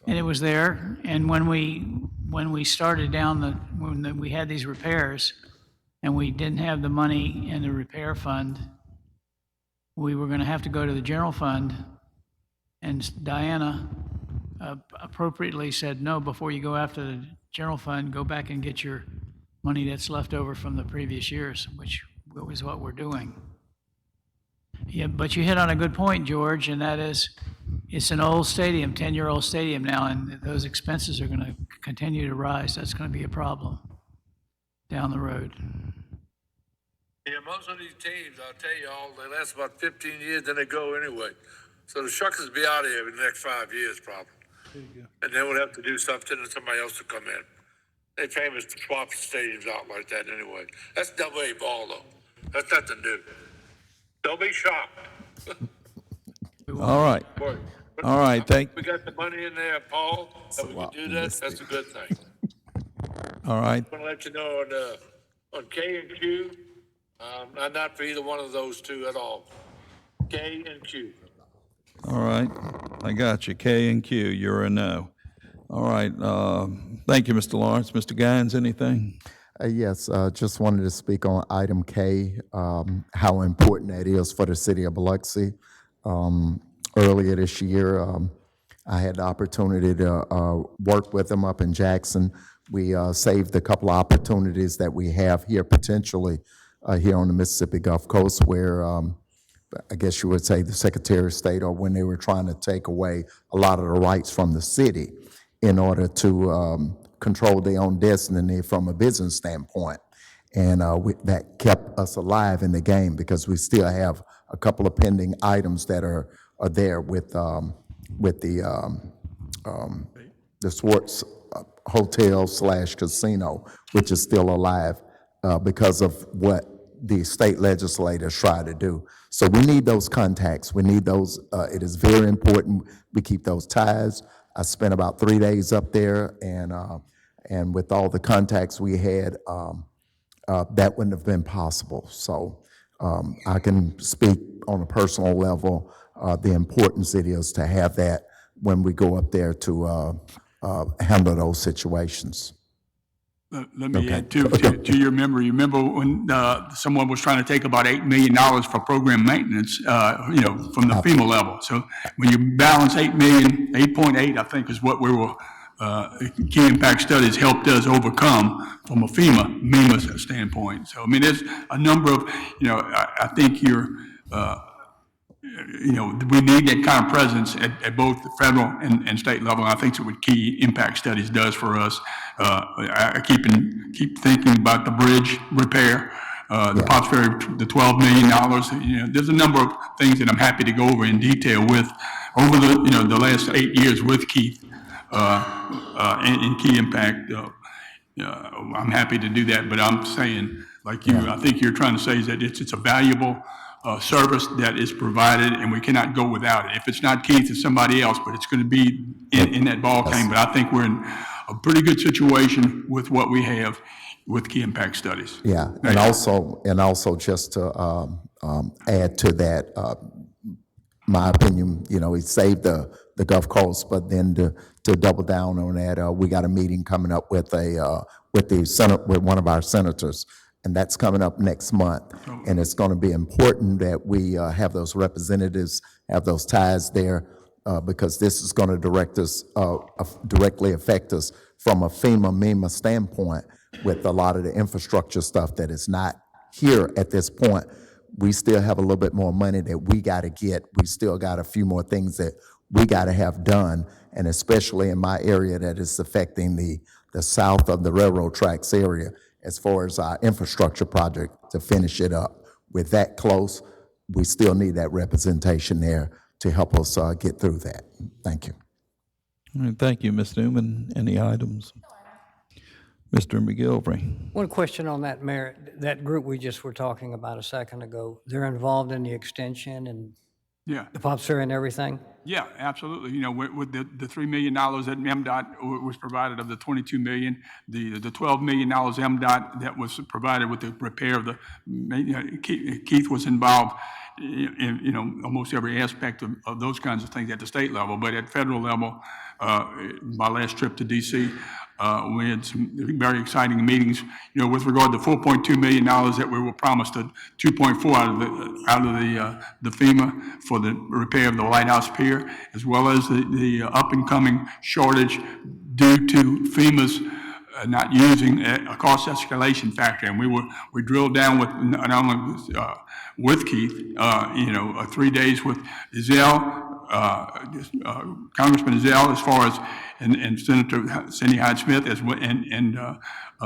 And it was there, and when we started when we had these repairs, and we didn't have the money in the repair fund, we were gonna have to go to the general fund, and Diana appropriately said, no, before you go after the general fund, go back and get your money that's left over from the previous years, which is what we're doing. Yeah, but you hit on a good point, George, and that is, it's an old stadium, 10-year-old stadium now, and those expenses are gonna continue to rise. That's gonna be a problem down the road. Yeah, most of these teams, I'll tell you all, they last about 15 years, then they go anyway. So the Shuckers will be out of here in the next 5 years, probably. And then we'll have to do something and somebody else will come in. They're famous to swap stadiums out like that anyway. That's double-A ball, though. That's nothing new. Don't be shocked. All right. All right, We got the money in there, Paul, that we can do that. That's a good thing. all right. I'm gonna let you know on K and Q, I'm not for either one of those two at all. K and Q. All right, I got you. K and Q, you're a no. All right, thank you, Mr. Lawrence. Mr. Gaines, anything? Yes, just wanted to speak on item K, how important that is for the city of Biloxi. Earlier this year, I had the opportunity to work with them up in Jackson. We saved a couple of opportunities that we have here potentially here on the Mississippi Gulf Coast where I guess you would say the Secretary of State, or when they were trying to take away a lot of the rights from the city in order to control their own destiny from a business standpoint. And that kept us alive in the game because we still have a couple of pending items that are there with the Swartz Hotel / Casino, which is still alive because of what the state legislators try to do. So we need those contacts. We need those. It is very important we keep those ties. I spent about 3 days up there, and with all the contacts we had, that wouldn't have been possible. So I can speak on a personal level the importance it is to have that when we go up there to handle those situations. Let me add to your memory. You remember when someone was trying to take about $8 million for program maintenance, from the FEMA level. So when you balance 8 million, 8.8, I think is what we were, key impact studies helped us overcome from a MEMA standpoint. So, I mean, there's a number of, I think we need that kind of presence at both the federal and state level. And I think that's what key impact studies does for us. I keep thinking about the bridge repair, the Pops Ferry, the $12 million. There's a number of things that I'm happy to go over in detail with over the last 8 years with Keith in key impact. I'm happy to do that, but I'm saying, like you, I think you're trying to say is that it's a valuable service that is provided, and we cannot go without it. If it's not Keith, it's somebody else, but it's going to be in that ball game. But I think we're in a pretty good situation with what we have with key impact studies. Yeah, and also just to add to that, my opinion, he saved the Gulf Coast, but then to double down on that, we got a meeting coming up with with one of our senators. And that's coming up next month. And it's going to be important that we have those representatives, have those ties there, because this is going to directly affect us from a MEMA standpoint with a lot of the infrastructure stuff that is not here at this point. we still have a little bit more money that we got to get. We still got a few more things that we got to have done, and especially in my area that is affecting the south of the railroad tracks area as far as our infrastructure project to finish it up. With that close, we still need that representation there to help us get through that. Thank you. All right, thank you, Ms. Newman. Any items? Mr. McGilvery. One question on that, Mayor. That group we just were talking about a second ago, they're involved in the extension and Yeah. the POPs and everything? Yeah, absolutely. You know, with the $3 million that MDOT was provided of the $22 million, the $12 million MDOT that was provided with the repair of the, Keith was involved in, you know, almost every aspect of those kinds of things at the state level, but at federal level, my last trip to DC, we had some very exciting meetings, you know, with regard to $4.2 million that we were promised, 2.4 out of the FEMA for the repair of the Lighthouse Pier, as well as the up and coming shortage due to FEMA's not using a cost escalation factor. And we drilled down with not only with Keith, you know, 3 days with Zell, Congressman Zell, as far as and Senator Cindy Hyde-Smith and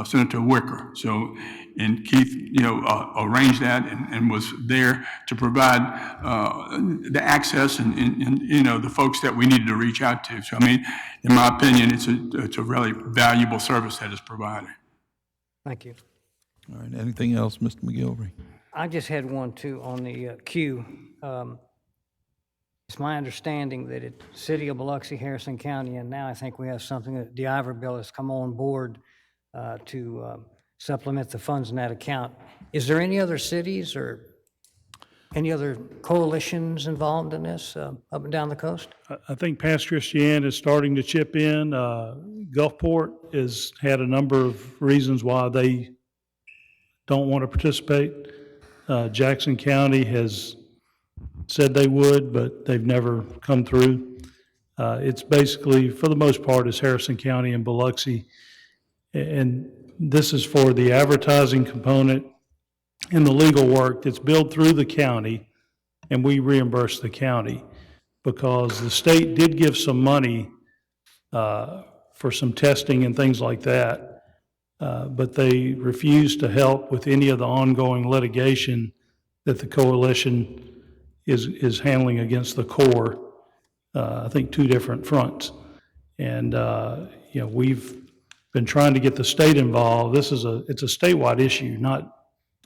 Senator Wicker. So, and Keith, you know, arranged that and was there to provide the access and you know, the folks that we needed to reach out to. So, I mean, in my opinion, it's a really valuable service that is provided. Thank you. All right, anything else, Mr. McGilvery? I just had one, too, on the queue. It's my understanding that it's City of Biloxi, Harrison County, and now I think we have something that the Ivoryville has come on board to supplement the funds in that account. Is there any other cities or any other coalitions involved in this up and down the coast? I think Pass Christian is starting to chip in. Gulfport has had a number of reasons why they don't want to participate. Jackson County has said they would, but they've never come through. It's basically, for the most part, is Harrison County and Biloxi. And this is for the advertising component and the legal work that's billed through the county, and we reimburse the county because the state did give some money for some testing and things like that, but they refused to help with any of the ongoing litigation that the coalition is handling against the Corps. I think 2 different fronts. And, you know, we've been trying to get the state involved. It's a statewide issue,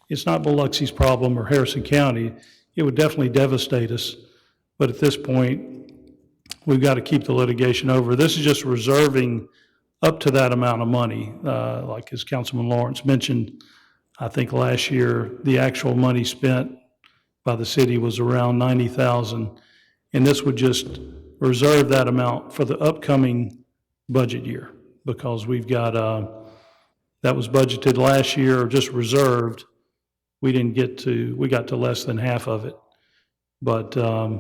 it's not Biloxi's problem or Harrison County. It would definitely devastate us. But at this point, we've got to keep the litigation over. This is just reserving up to that amount of money. Like as Councilman Lawrence mentioned, I think last year, the actual money spent by the city was around $90,000. And this would just reserve that amount for the upcoming budget year because we've got, that was budgeted last year, just reserved. We got to less than half of it. But yeah,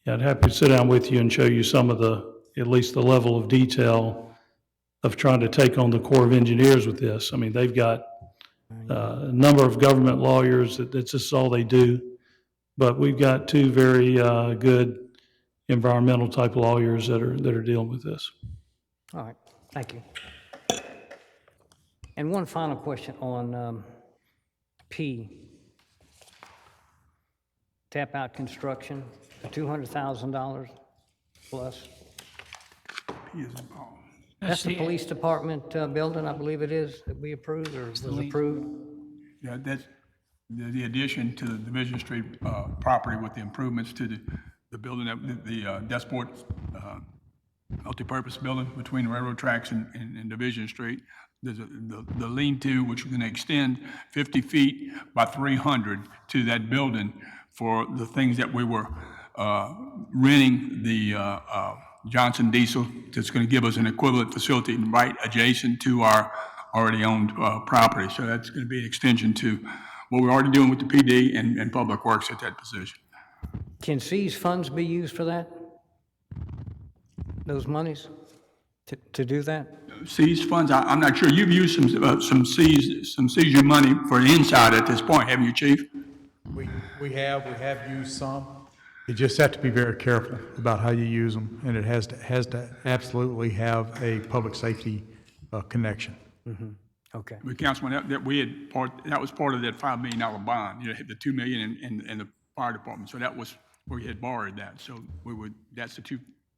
I'd happy to sit down with you and show you some of at least the level of detail of trying to take on the Corps of Engineers with this. I mean, they've got a number of government lawyers, that's just all they do. But we've got 2 very good environmental type lawyers that are dealing with this. All right, thank you. And one final question on P, tap out construction, $200,000 plus. He is involved. That's the police department building, I believe it is, that we approved or was approved? Yeah, that's the addition to the Division Street property with the improvements to the building, the Desport multipurpose building between the railroad tracks and Division Street. There's the lean-to, which we're going to extend 50 feet by 300 to that building for the things that we were renting the Johnson Diesel that's going to give us an equivalent facility right adjacent to our already owned property. So that's going to be an extension to what we're already doing with the PD and Public Works at that position. Can C's funds be used for that? Those monies to do that? seized funds? I'm not sure. You've used some seizure money for the inside at this point, haven't you, Chief? We have used some. You just have to be very careful about how you use them, and it has to absolutely have a public safety connection. Okay. But Councilman, that was part of that $5 million bond, the $2 million in the fire department. So that was where we had borrowed that. So that's the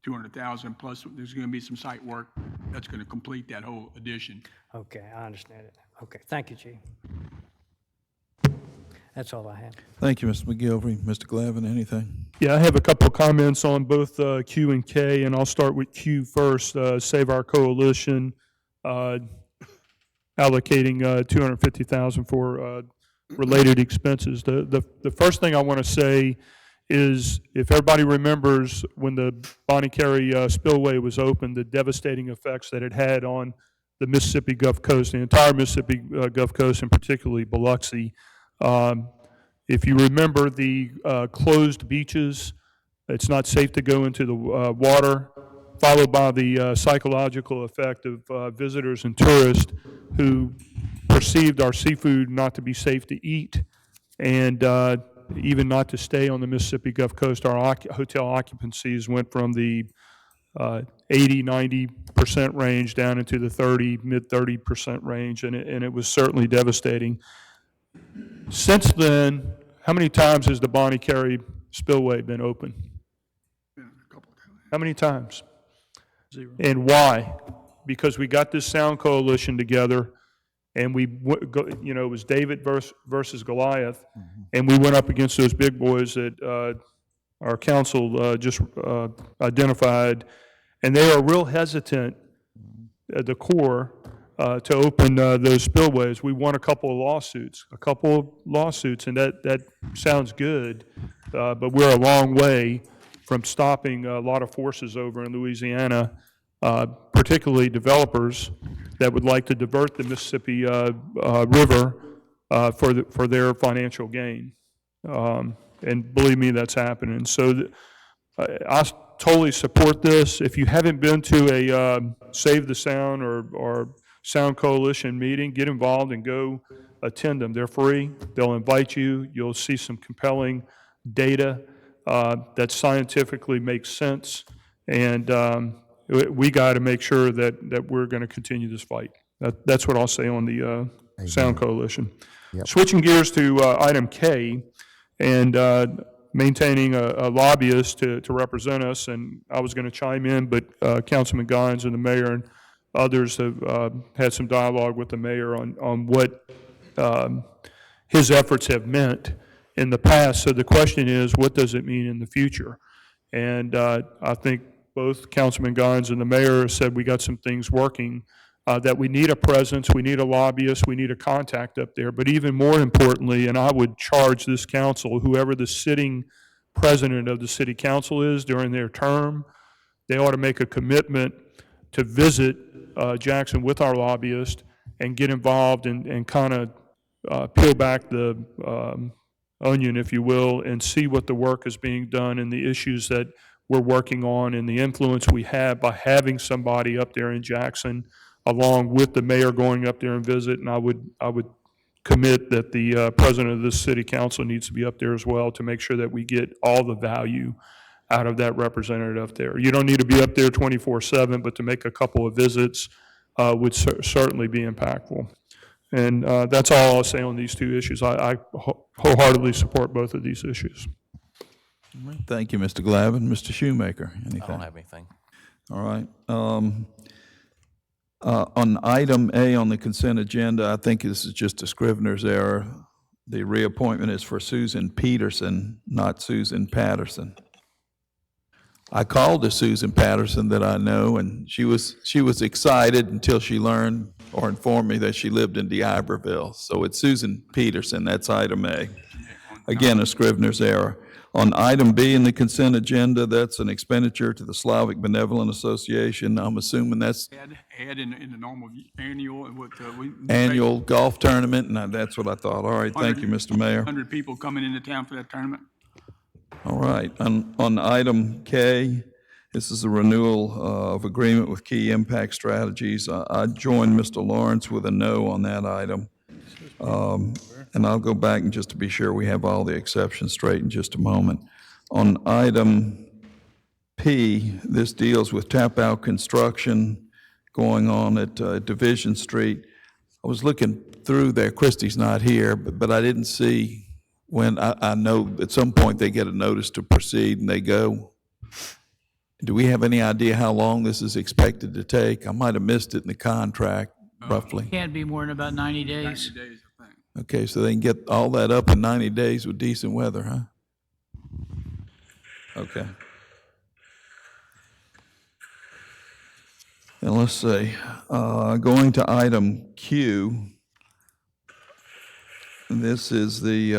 200,000 plus there's going to be some site work that's going to complete that whole addition. Okay, I understand it. Okay, thank you, Chief. That's all I have. Thank you, Mr. McGilvery. Mr. Glavin, anything? Yeah, I have a couple of comments on both Q and K, and I'll start with Q first. Save Our Coalition, allocating $250,000 for related expenses. The first thing I want to say is, if everybody remembers when the Bonnie Carey spillway was opened, the devastating effects that it had on the Mississippi Gulf Coast, the entire Mississippi Gulf Coast, and particularly Biloxi. If you remember the closed beaches, it's not safe to go into the water, followed by the psychological effect of visitors and tourists who perceived our seafood not to be safe to eat, and even not to stay on the Mississippi Gulf Coast. Our hotel occupancies went from the 80-90% range down into the mid-30% range, and it was certainly devastating. Since then, how many times has the Bonnie Carey spillway been open? How many times? 0. And why? Because we got this sound coalition together, and it was David versus Goliath, and we went up against those big boys that our council just identified, and they are real hesitant at the core to open those spillways. We won a couple of lawsuits, and that sounds good, but we're a long way from stopping a lot of forces over in Louisiana, particularly developers that would like to divert the Mississippi River for their financial gain. And believe me, that's happening. So I totally support this. If you haven't been to a Save the Sound or Sound Coalition meeting, get involved and go attend them. They're free. They'll invite you. You'll see some compelling data that scientifically makes sense. And we got to make sure that we're going to continue this fight. That's what I'll say on the Sound Coalition. Yep. Switching gears to item K, and maintaining a lobbyist to represent us, and I was going to chime in, but Councilman Gines and the mayor and others have had some dialogue with the mayor on what his efforts have meant in the past. So the question is, what does it mean in the future? And I think both Councilman Gines and the mayor said we got some things working, that we need a presence, we need a lobbyist, we need a contact up there. But even more importantly, and I would charge this council, whoever the sitting president of the city council is during their term, they ought to make a commitment to visit Jackson with our lobbyist and get involved and kind of peel back the onion, if you will, and see what the work is being done and the issues that we're working on and the influence we have by having somebody up there in Jackson, along with the mayor going up there and visit. And I would commit that the president of this city council needs to be up there as well to make sure that we get all the value out of that representative up there. You don't need to be up there 24/7, but to make a couple of visits would certainly be impactful. And that's all I'll say on these two issues. I wholeheartedly support both of these issues. Thank you, Mr. Glavin. Mr. Shoemaker, anything? I don't have anything. All right. On item A on the consent agenda, I think this is just a Scrivener's error. The reappointment is for Susan Peterson, not Susan Patterson. I called her Susan Patterson that I know, and she was excited until she learned or informed me that she lived in D'Iberville. So it's Susan Peterson. That's item A. Again, a Scrivener's error. On item B in the consent agenda, that's an expenditure to the Slavic Benevolent Association. I'm assuming that's Add in the normal annual and what annual golf tournament, and that's what I thought. All right, thank you, Mr. Mayor. 100 people coming into town for that tournament. All right, on item K, This is a renewal of agreement with Key Impact Strategies. I joined Mr. Lawrence with a no on that item. And I'll go back and just to be sure we have all the exceptions straight in just a moment. On item P, this deals with tap-out construction going on at Division Street. I was looking through there, Christie's not here, but I didn't see when, I know at some point they get a notice to proceed and they go. Do we have any idea how long this is expected to take? I might have missed it in the contract, roughly. Can't be more than about 90 days. 90 days, I think. Okay, so they can get all that up in 90 days with decent weather, huh? Okay. And let's see, going to item Q, this is the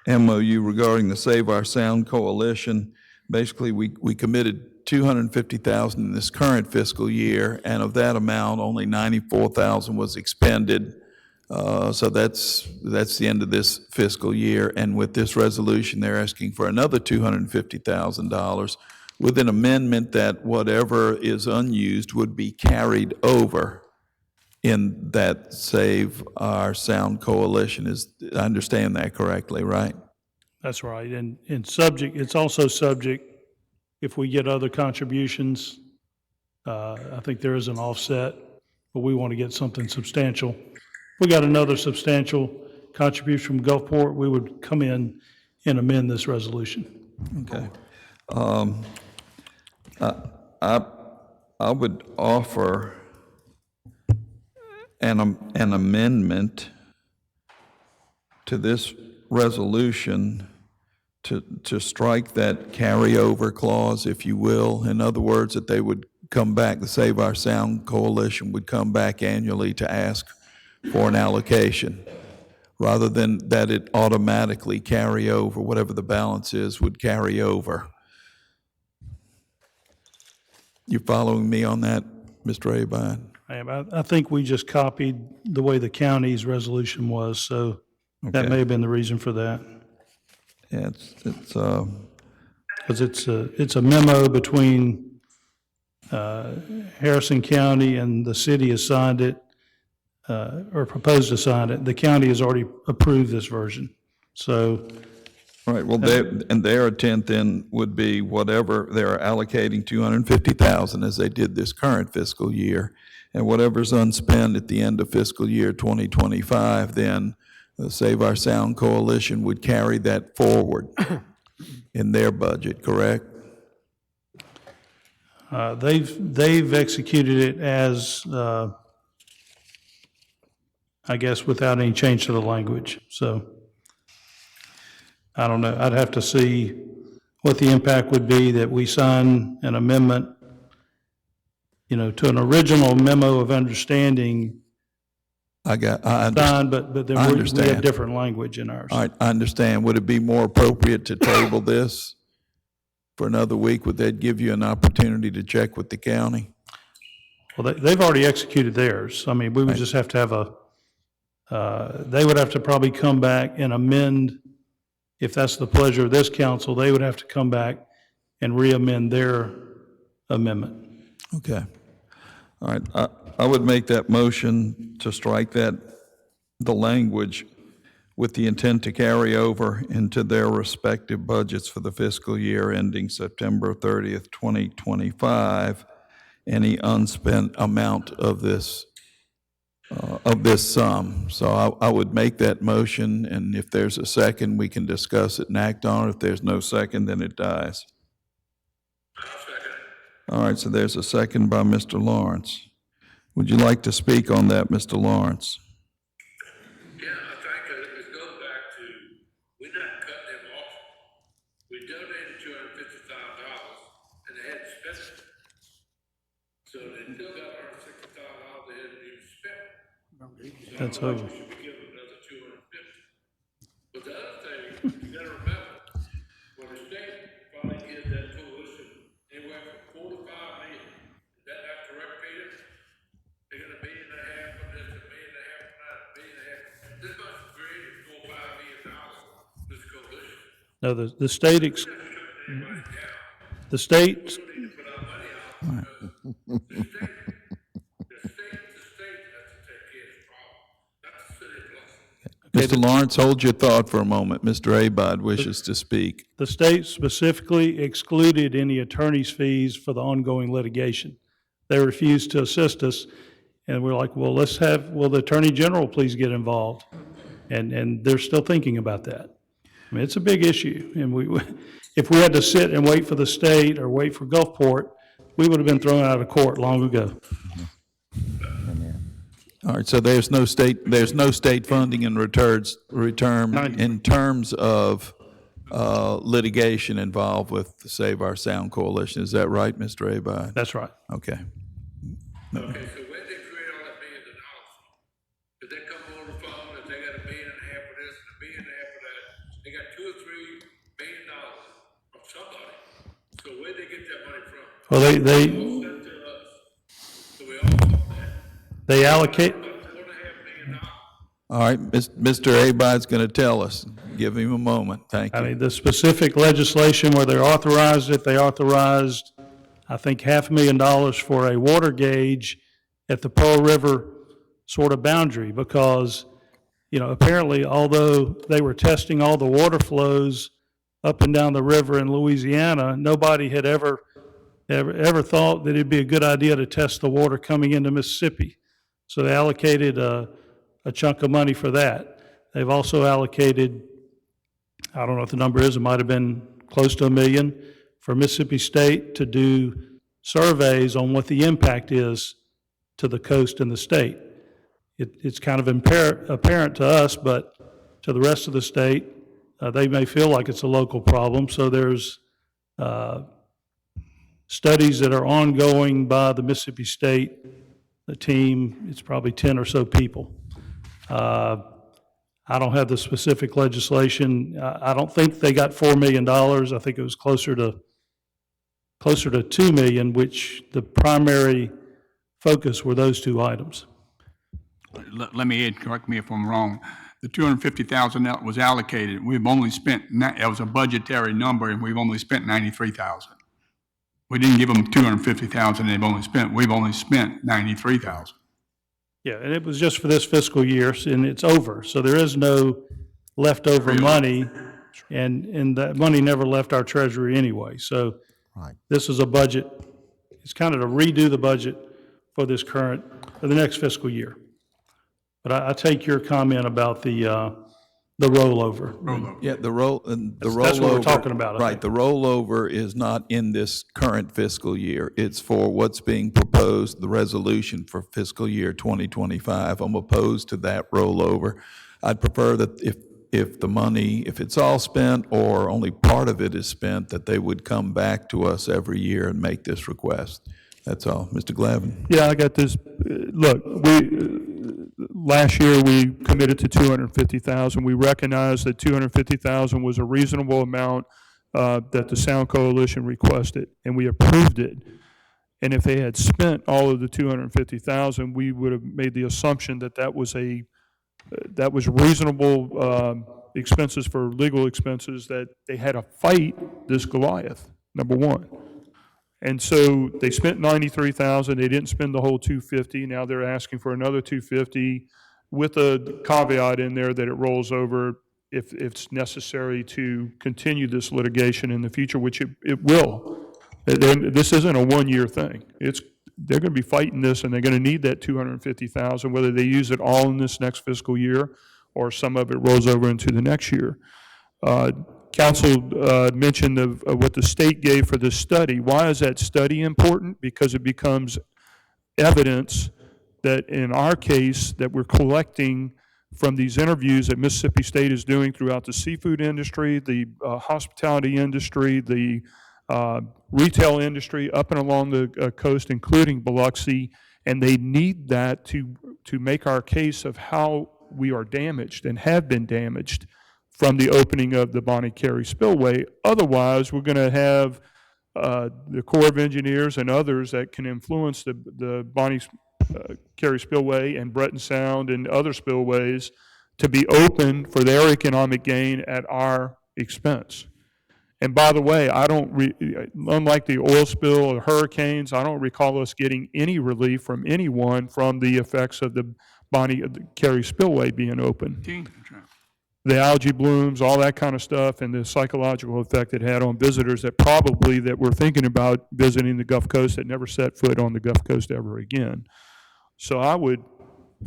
MOU regarding the Save Our Sound Coalition. Basically, we committed $250,000 in this current fiscal year, and of that amount, only $94,000 was expended. So that's the end of this fiscal year, and with this resolution, they're asking for another $250,000 with an amendment that whatever is unused would be carried over in that Save Our Sound Coalition. I understand that correctly, right? That's right. And it's also subject, if we get other contributions, I think there is an offset, but we want to get something substantial. If we got another substantial contribution from Gulfport, we would come in and amend this resolution. Okay. I would offer an amendment to this resolution to strike that carryover clause, if you will. In other words, that they would come back, the Save Our Sound Coalition would come back annually to ask for an allocation, rather than that it automatically carry over, whatever the balance is would carry over. You following me on that, Mr. Abine? I think we just copied the way the county's resolution was, so that Okay. may have been the reason for that. Yeah, Because it's a memo between Harrison County and the city has signed it, or proposed to sign it. The county has already approved this version. So all right, well, their intent then would be whatever they're allocating $250,000 as they did this current fiscal year, and whatever's unspent at the end of fiscal year 2025, then the Save Our Sound Coalition would carry that forward in their budget, correct? they've executed it as, I guess, without any change to the language. So I don't know. I'd have to see what the impact would be that we sign an amendment, to an original memo of understanding signed, but then we have different language in ours. All right, I understand. Would it be more appropriate to table this for another week? Would that give you an opportunity to check with the county? Well, they've already executed theirs. I mean, we would just have to have they would have to probably come back and amend, if that's the pleasure of this council, they would have to come back and re-amend their amendment. Okay. All right, I would make that motion to strike the language with the intent to carry over into their respective budgets for the fiscal year ending September 30th, 2025, any unspent amount of this sum. So I would make that motion, and if there's a second, we can discuss it and act on it. If there's no second, then it dies. All right, so there's a second by Mr. Lawrence. Would you like to speak on that, Mr. Lawrence? Yeah, I think it goes back to, we're not cutting them off. We donated $250,000 and they hadn't spent it. So they still got $160,000 they hadn't even spent. So That's I over. think we should be given another $250,000. But the other thing, you gotta remember, when the state probably gives that coalition anywhere from $4 to $5 million, is that not correct, Peter? They got $1.5 million from this, $1.5 million from that, $1.5 million. This must have created $4 or $5 million, this coalition. No, the state, The state, We don't need to put our money out because the state has to take care of this problem, not the city of Biloxi. Mr. Lawrence, hold your thought for a moment. Mr. Abad wishes to speak. the state specifically excluded any attorney's fees for the ongoing litigation. They refused to assist us, and we're like, well, will the Attorney General please get involved? And they're still thinking about that. I mean, it's a big issue, and if we had to sit and wait for the state or wait for Gulfport, we would have been thrown out of court long ago. All right, so there's no state funding in in terms of litigation involved with the Save Our Sound Coalition. Is that right, Mr. Abad? That's right. Okay. Okay, so where they create all that $1 million from? Did they come on the phone that they got $1.5 million for this and $1.5 million for that? They got $2 or $3 million from somebody. So where'd they get that money from? Well, All sent to us. So we all saw that. they allocate, $4.5 million. All right, Mr. Abad's going to tell us. Give him a moment. Thank I you. mean, the specific legislation where they authorized it, they authorized, I think, $500,000 for a water gauge at the Pearl River sort of boundary, because, apparently, although they were testing all the water flows up and down the river in Louisiana, nobody had ever thought that it'd be a good idea to test the water coming into Mississippi. So they allocated a chunk of money for that. They've also allocated, I don't know what the number is, it might have been close to $1 million for Mississippi State to do surveys on what the impact is to the coast and the state. It's kind of apparent to us, but to the rest of the state, they may feel like it's a local problem. So there's studies that are ongoing by the Mississippi State, the team. It's probably 10 or so people. I don't have the specific legislation. I don't think they got $4 million. I think it was closer to $2 million, which the primary focus were those two items. Let me add, correct me if I'm wrong, the $250,000 that was allocated, we've only spent, that was a budgetary number, and we've only spent $93,000. We didn't give them $250,000, we've only spent $93,000. Yeah, and it was just for this fiscal year, and it's over. So there is no leftover money, and that money never left our treasury anyway. So this is a budget, it's kind of to redo the budget for for the next fiscal year. But I take your comment about the rollover. Yeah, the rollover. That's what we're talking about, I Right, think. the rollover is not in this current fiscal year. It's for what's being proposed, the resolution for fiscal year 2025. I'm opposed to that rollover. I'd prefer that if the money, if it's all spent or only part of it is spent, that they would come back to us every year and make this request. That's all. Mr. Glavin? Yeah, I got this. Look, last year we committed to $250,000. We recognized that $250,000 was a reasonable amount that the Sound Coalition requested, and we approved it. And if they had spent all of the $250,000, we would have made the assumption that that was reasonable expenses for legal expenses, that they had to fight this Goliath, number one. And so they spent $93,000. They didn't spend the whole $250,000. Now they're asking for another $250,000 with a caveat in there that it rolls over if it's necessary to continue this litigation in the future, which it will. This isn't a one-year thing. They're going to be fighting this, and they're going to need that $250,000, whether they use it all in this next fiscal year or some of it rolls over into the next year. Council mentioned of what the state gave for this study. Why is that study important? Because it becomes evidence that in our case that we're collecting from these interviews that Mississippi State is doing throughout the seafood industry, the hospitality industry, the retail industry up and along the coast, including Biloxi, and they need that to make our case of how we are damaged and have been damaged from the opening of the Bonnie Carey spillway. Otherwise, we're going to have the Corps of Engineers and others that can influence the Bonnie Carey spillway and Breton Sound and other spillways to be open for their economic gain at our expense. And by the way, unlike the oil spill or hurricanes, I don't recall us getting any relief from anyone from the effects of the Cary spillway being open. The algae blooms, all that kind of stuff, and the psychological effect it had on visitors that were thinking about visiting the Gulf Coast that never set foot on the Gulf Coast ever again. So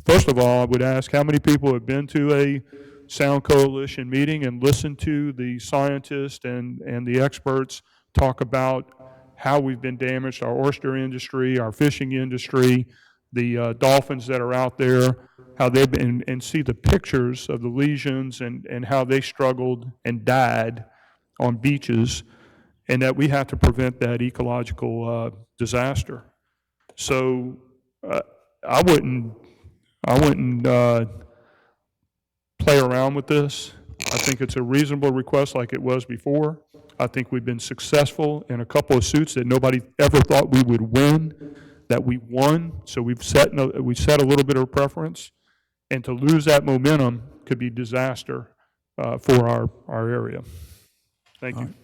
first of all, I would ask how many people have been to a Sound Coalition meeting and listened to the scientists and the experts talk about how we've been damaged, our oyster industry, our fishing industry, the dolphins that are out there, how they've been, and see the pictures of the lesions and how they struggled and died on beaches, and that we have to prevent that ecological disaster. So I wouldn't play around with this. I think it's a reasonable request like it was before. I think we've been successful in a couple of suits that nobody ever thought we would win, that we won. So we set a little bit of preference, and to lose that momentum could be disaster for our area. Thank you.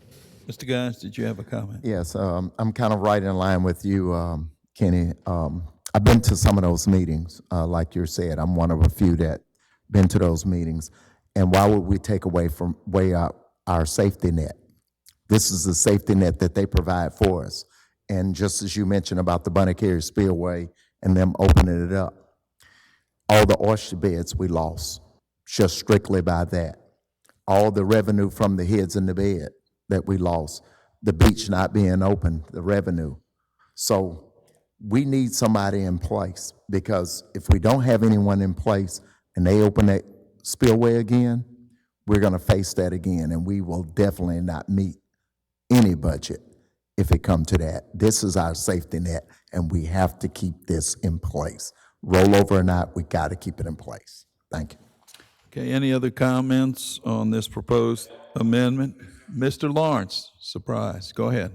Mr. Guys, did you have a comment? Yes, I'm kind of right in line with you, Kenny. I've been to some of those meetings, like you said. I'm one of a few that been to those meetings. And why would we take away our safety net? This is the safety net that they provide for us. And just as you mentioned about the Cary spillway and them opening it up, all the oyster beds we lost just strictly by that. All the revenue from the heads in the bed that we lost, the beach not being open, the revenue. So we need somebody in place, because if we don't have anyone in place and they open that spillway again, we're gonna face that again, and we will definitely not meet any budget if it come to that. This is our safety net, and we have to keep this in place. Roll over or not, we gotta keep it in place. Thank you. Okay, any other comments on this proposed amendment? Mr. Lawrence, surprise, go ahead.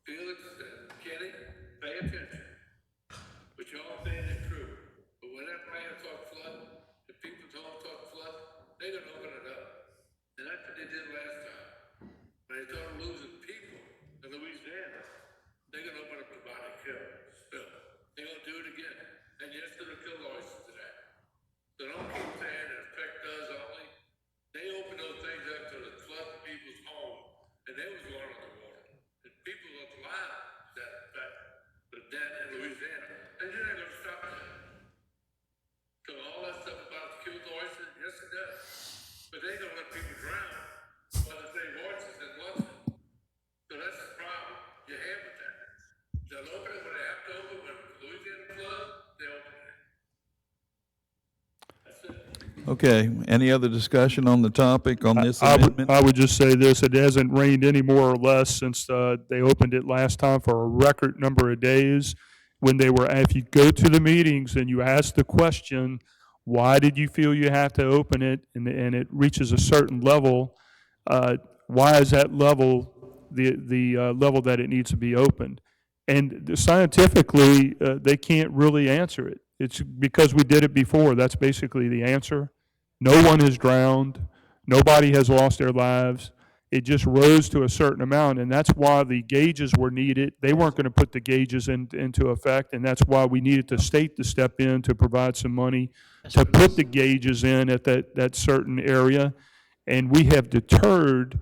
Felix and Kenny, pay attention. What y'all saying is true. But when that plan talk flood, if people don't talk flood, they're gonna open it up. And that's what they did last time. When they started losing people in Louisiana, they're gonna open up the body kill spill. They're gonna do it again. And yes, it'll kill oysters to that. So don't keep saying it affect us only. They opened those things up to the flood people's home, and they was going on the water. And people look alive but then in Louisiana, and you're not gonna stop that. So all that stuff about the killed oysters, yes it does. But they ain't gonna let people drown while they save oysters in London. So that's the problem you have with that. They'll open it when they have to open, when Louisiana flood, they open it. That's it. Okay, any other discussion on the topic on this amendment? I would just say this: it hasn't rained any more or less since they opened it last time for a record number of days. When they were, if you go to the meetings and you ask the question, why did you feel you have to open it, and it reaches a certain level, why is that level the level that it needs to be opened? And scientifically, they can't really answer it. It's because we did it before. That's basically the answer. No one has drowned. Nobody has lost their lives. It just rose to a certain amount, and that's why the gauges were needed. They weren't going to put the gauges into effect, and that's why we needed the state to step in to provide some money to put the gauges in at that certain area. And we have deterred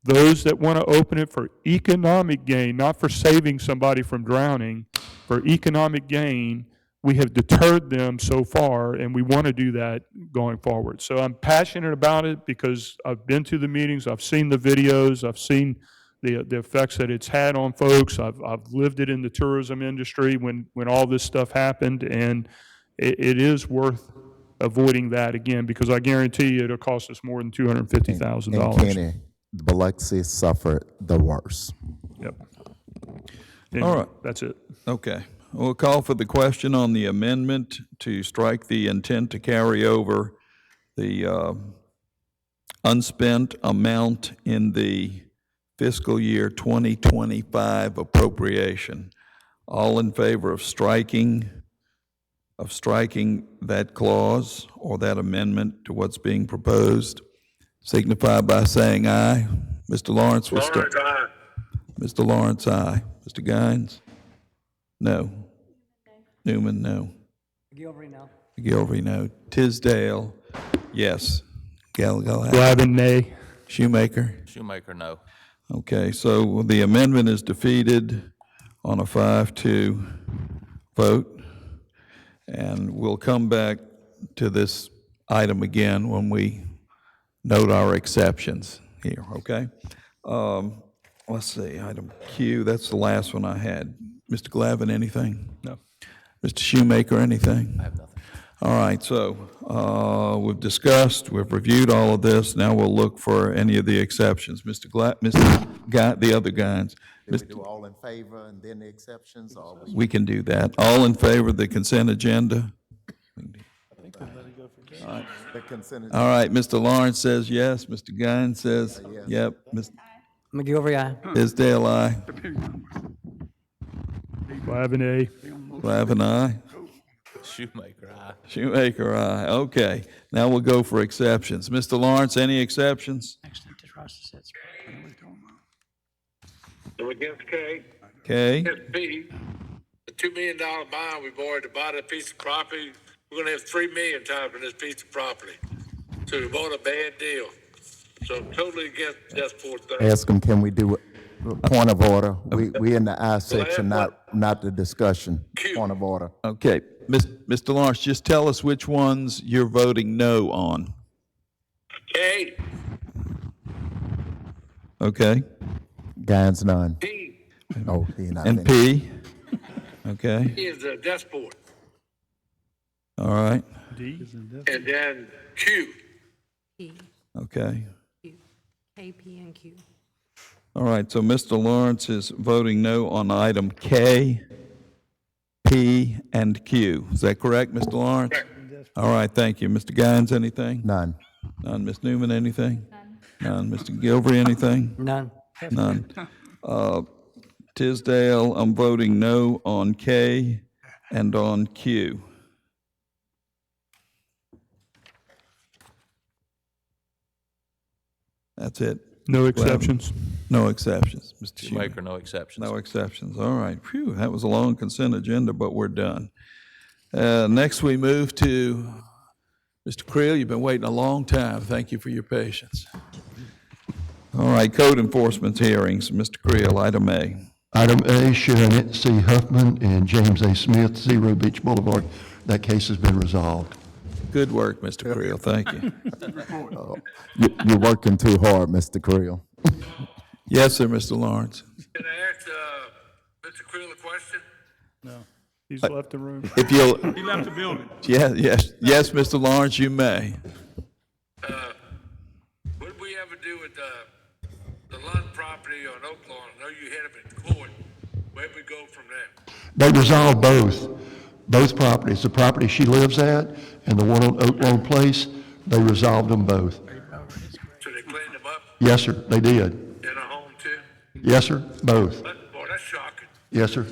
those that want to open it for economic gain, not for saving somebody from drowning, for economic gain. We have deterred them so far, and we want to do that going forward. So I'm passionate about it because I've been to the meetings, I've seen the videos, I've seen the effects that it's had on folks. I've lived it in the tourism industry when all this stuff happened, and it is worth avoiding that again, because I guarantee you it'll cost us more than $250,000. And Kenny, Biloxi suffered the worst. Yep. All right. That's it. Okay. We'll call for the question on the amendment to strike the intent to carry over the unspent amount in the fiscal year 2025 appropriation. All in favor of striking that clause or that amendment to what's being proposed, signify by saying aye. Mr. Lawrence will start. Lawrence, aye. Mr. Lawrence, aye. Mr. Guines? No. Newman, no. McGilvery, no. McGilvery, no. Tisdale, yes. Gallagher, Glavine, nay. Shoemaker? Shoemaker, no. Okay, so the amendment is defeated on a 5-2 vote. And we'll come back to this item again when we note our exceptions here, okay? Let's see, item Q, that's the last one I had. Mr. Glavine, anything? No. Mr. Shoemaker, anything? I have nothing. All right, so we've discussed, we've reviewed all of this. Now we'll look for any of the exceptions. The other guys. Did we do all in favor and then the exceptions, or We can do that. All in favor of the consent agenda? the consent? All right, Mr. Lawrence says yes. Mr. Guines says, yep. Ms. McGilvery, aye. Tisdale, aye. Glavine, nay. Glavine, aye. Shoemaker, aye. Shoemaker, aye. Okay, now we'll go for exceptions. Mr. Lawrence, any exceptions? Excellent to trust the sets. So against K. Okay, Against B, the $2 million bond we borrowed to buy that piece of property, we're gonna have $3 million times for this piece of property. So we bought a bad deal. So I'm totally against that fourth thing. Ask them, can we do a point of order? We in the I section, not the discussion. Point of order. okay. Mr. Lawrence, just tell us which ones you're voting no on. K, Okay, Guines, none. P, Oh, he not and finished. P? Okay, is the dashboard. all right, And then Q, P, okay. Q, K, P, and Q. All right, so Mr. Lawrence is voting no on item K, P, and Q. Is that correct, Mr. Lawrence? All right, thank you. Mr. Guines, anything? None. None. Ms. Newman, anything? None. Mr. Gilvery, anything? None. None. Tisdale, I'm voting no on K and on Q. That's it. No exceptions. No exceptions, Mr. Shoemaker, no exceptions. No exceptions. All right. Phew, that was a long consent agenda, but we're done. Next, we move to Mr. Creel. You've been waiting a long time. Thank you for your patience. All right, code enforcement hearings. Mr. Creel, item A. Item A, Sharon C. Huffman and James A. Smith, Zero Beach Boulevard. That case has been resolved. Good work, Mr. Creel. Thank you. You're working too hard, Mr. Creel. Yes, sir, Mr. Lawrence. can I ask, Mr. Creel a question? No. He's left the room. If you'll, He left the building. yes, Mr. Lawrence, you may. What did we ever do with the Lund property on Oak Lawn? I know you had them in court. Where'd we go from there? They resolved both properties, the property she lives at and the one on Oak Lawn Place, they resolved them both. So they cleaned them up Yes, sir, they did. in a home too? Yes, sir, both. Boy, that's shocking. Yes, sir,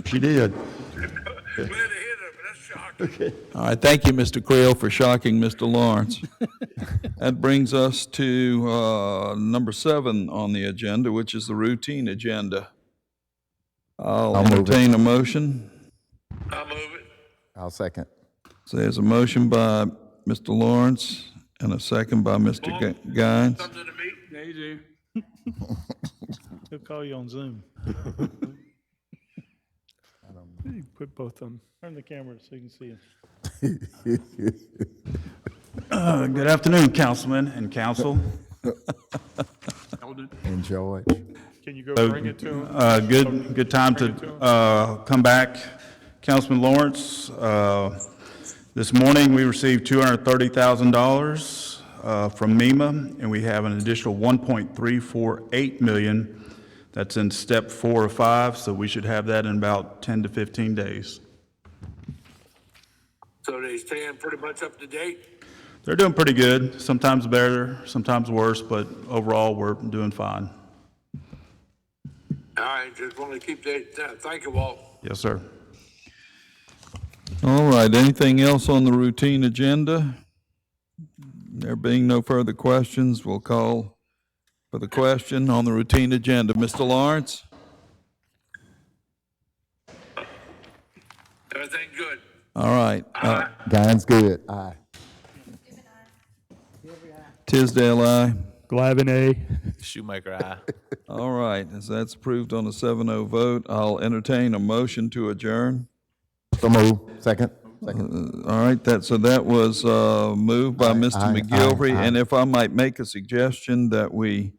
she did. Glad to hear that, but that's shocking. All right, thank you, Mr. Creel, for shocking Mr. Lawrence. That brings us to number 7 on the agenda, which is the routine agenda. I'll I'll move it. entertain a motion. I'll move it. I'll second. So there's a motion by Mr. Lawrence and a second by Mr. Guines. Come to the meeting. Yeah, you do. He'll call you on Zoom. You put both of them. Turn the camera so you can see him. Good afternoon, Councilman and Council. And George. Can you go bring it to him? Good time to come back. Councilman Lawrence, this morning we received $230,000 from MEMA, and we have an additional $1.348 million. That's in step 4 or 5, so we should have that in about 10 to 15 days. So they staying pretty much up to date? They're doing pretty good, sometimes better, sometimes worse, but overall, we're doing fine. All right, just want to keep that. Thank you, Walt. Yes, sir. All right, anything else on the routine agenda? There being no further questions, we'll call for the question on the routine agenda. Mr. Lawrence? Everything good? All right. Guyan's good. Aye. Tisdale, aye. Glavin, A. Shoemaker, aye. All right, as that's approved on a 7-0 vote, I'll entertain a motion to adjourn. So move. Second. Second. All right, that was moved by Mr. aye, McGilvery, aye. and if I might make a suggestion that we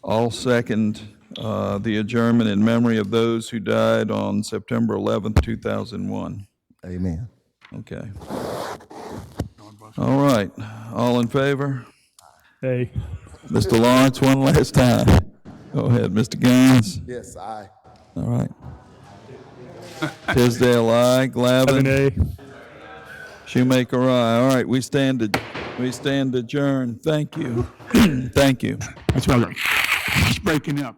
all second the adjournment in memory of those who died on September 11th, 2001. Amen. Okay. All right, all in favor? A. Mr. Lawrence, one last time. Go ahead, Mr. Gaines. Yes, aye. All right. Tisdale, aye. Glavin, Glavin. A. Shoemaker, aye. All right, we stand adjourned. Thank you. Thank you. That's why it's breaking up.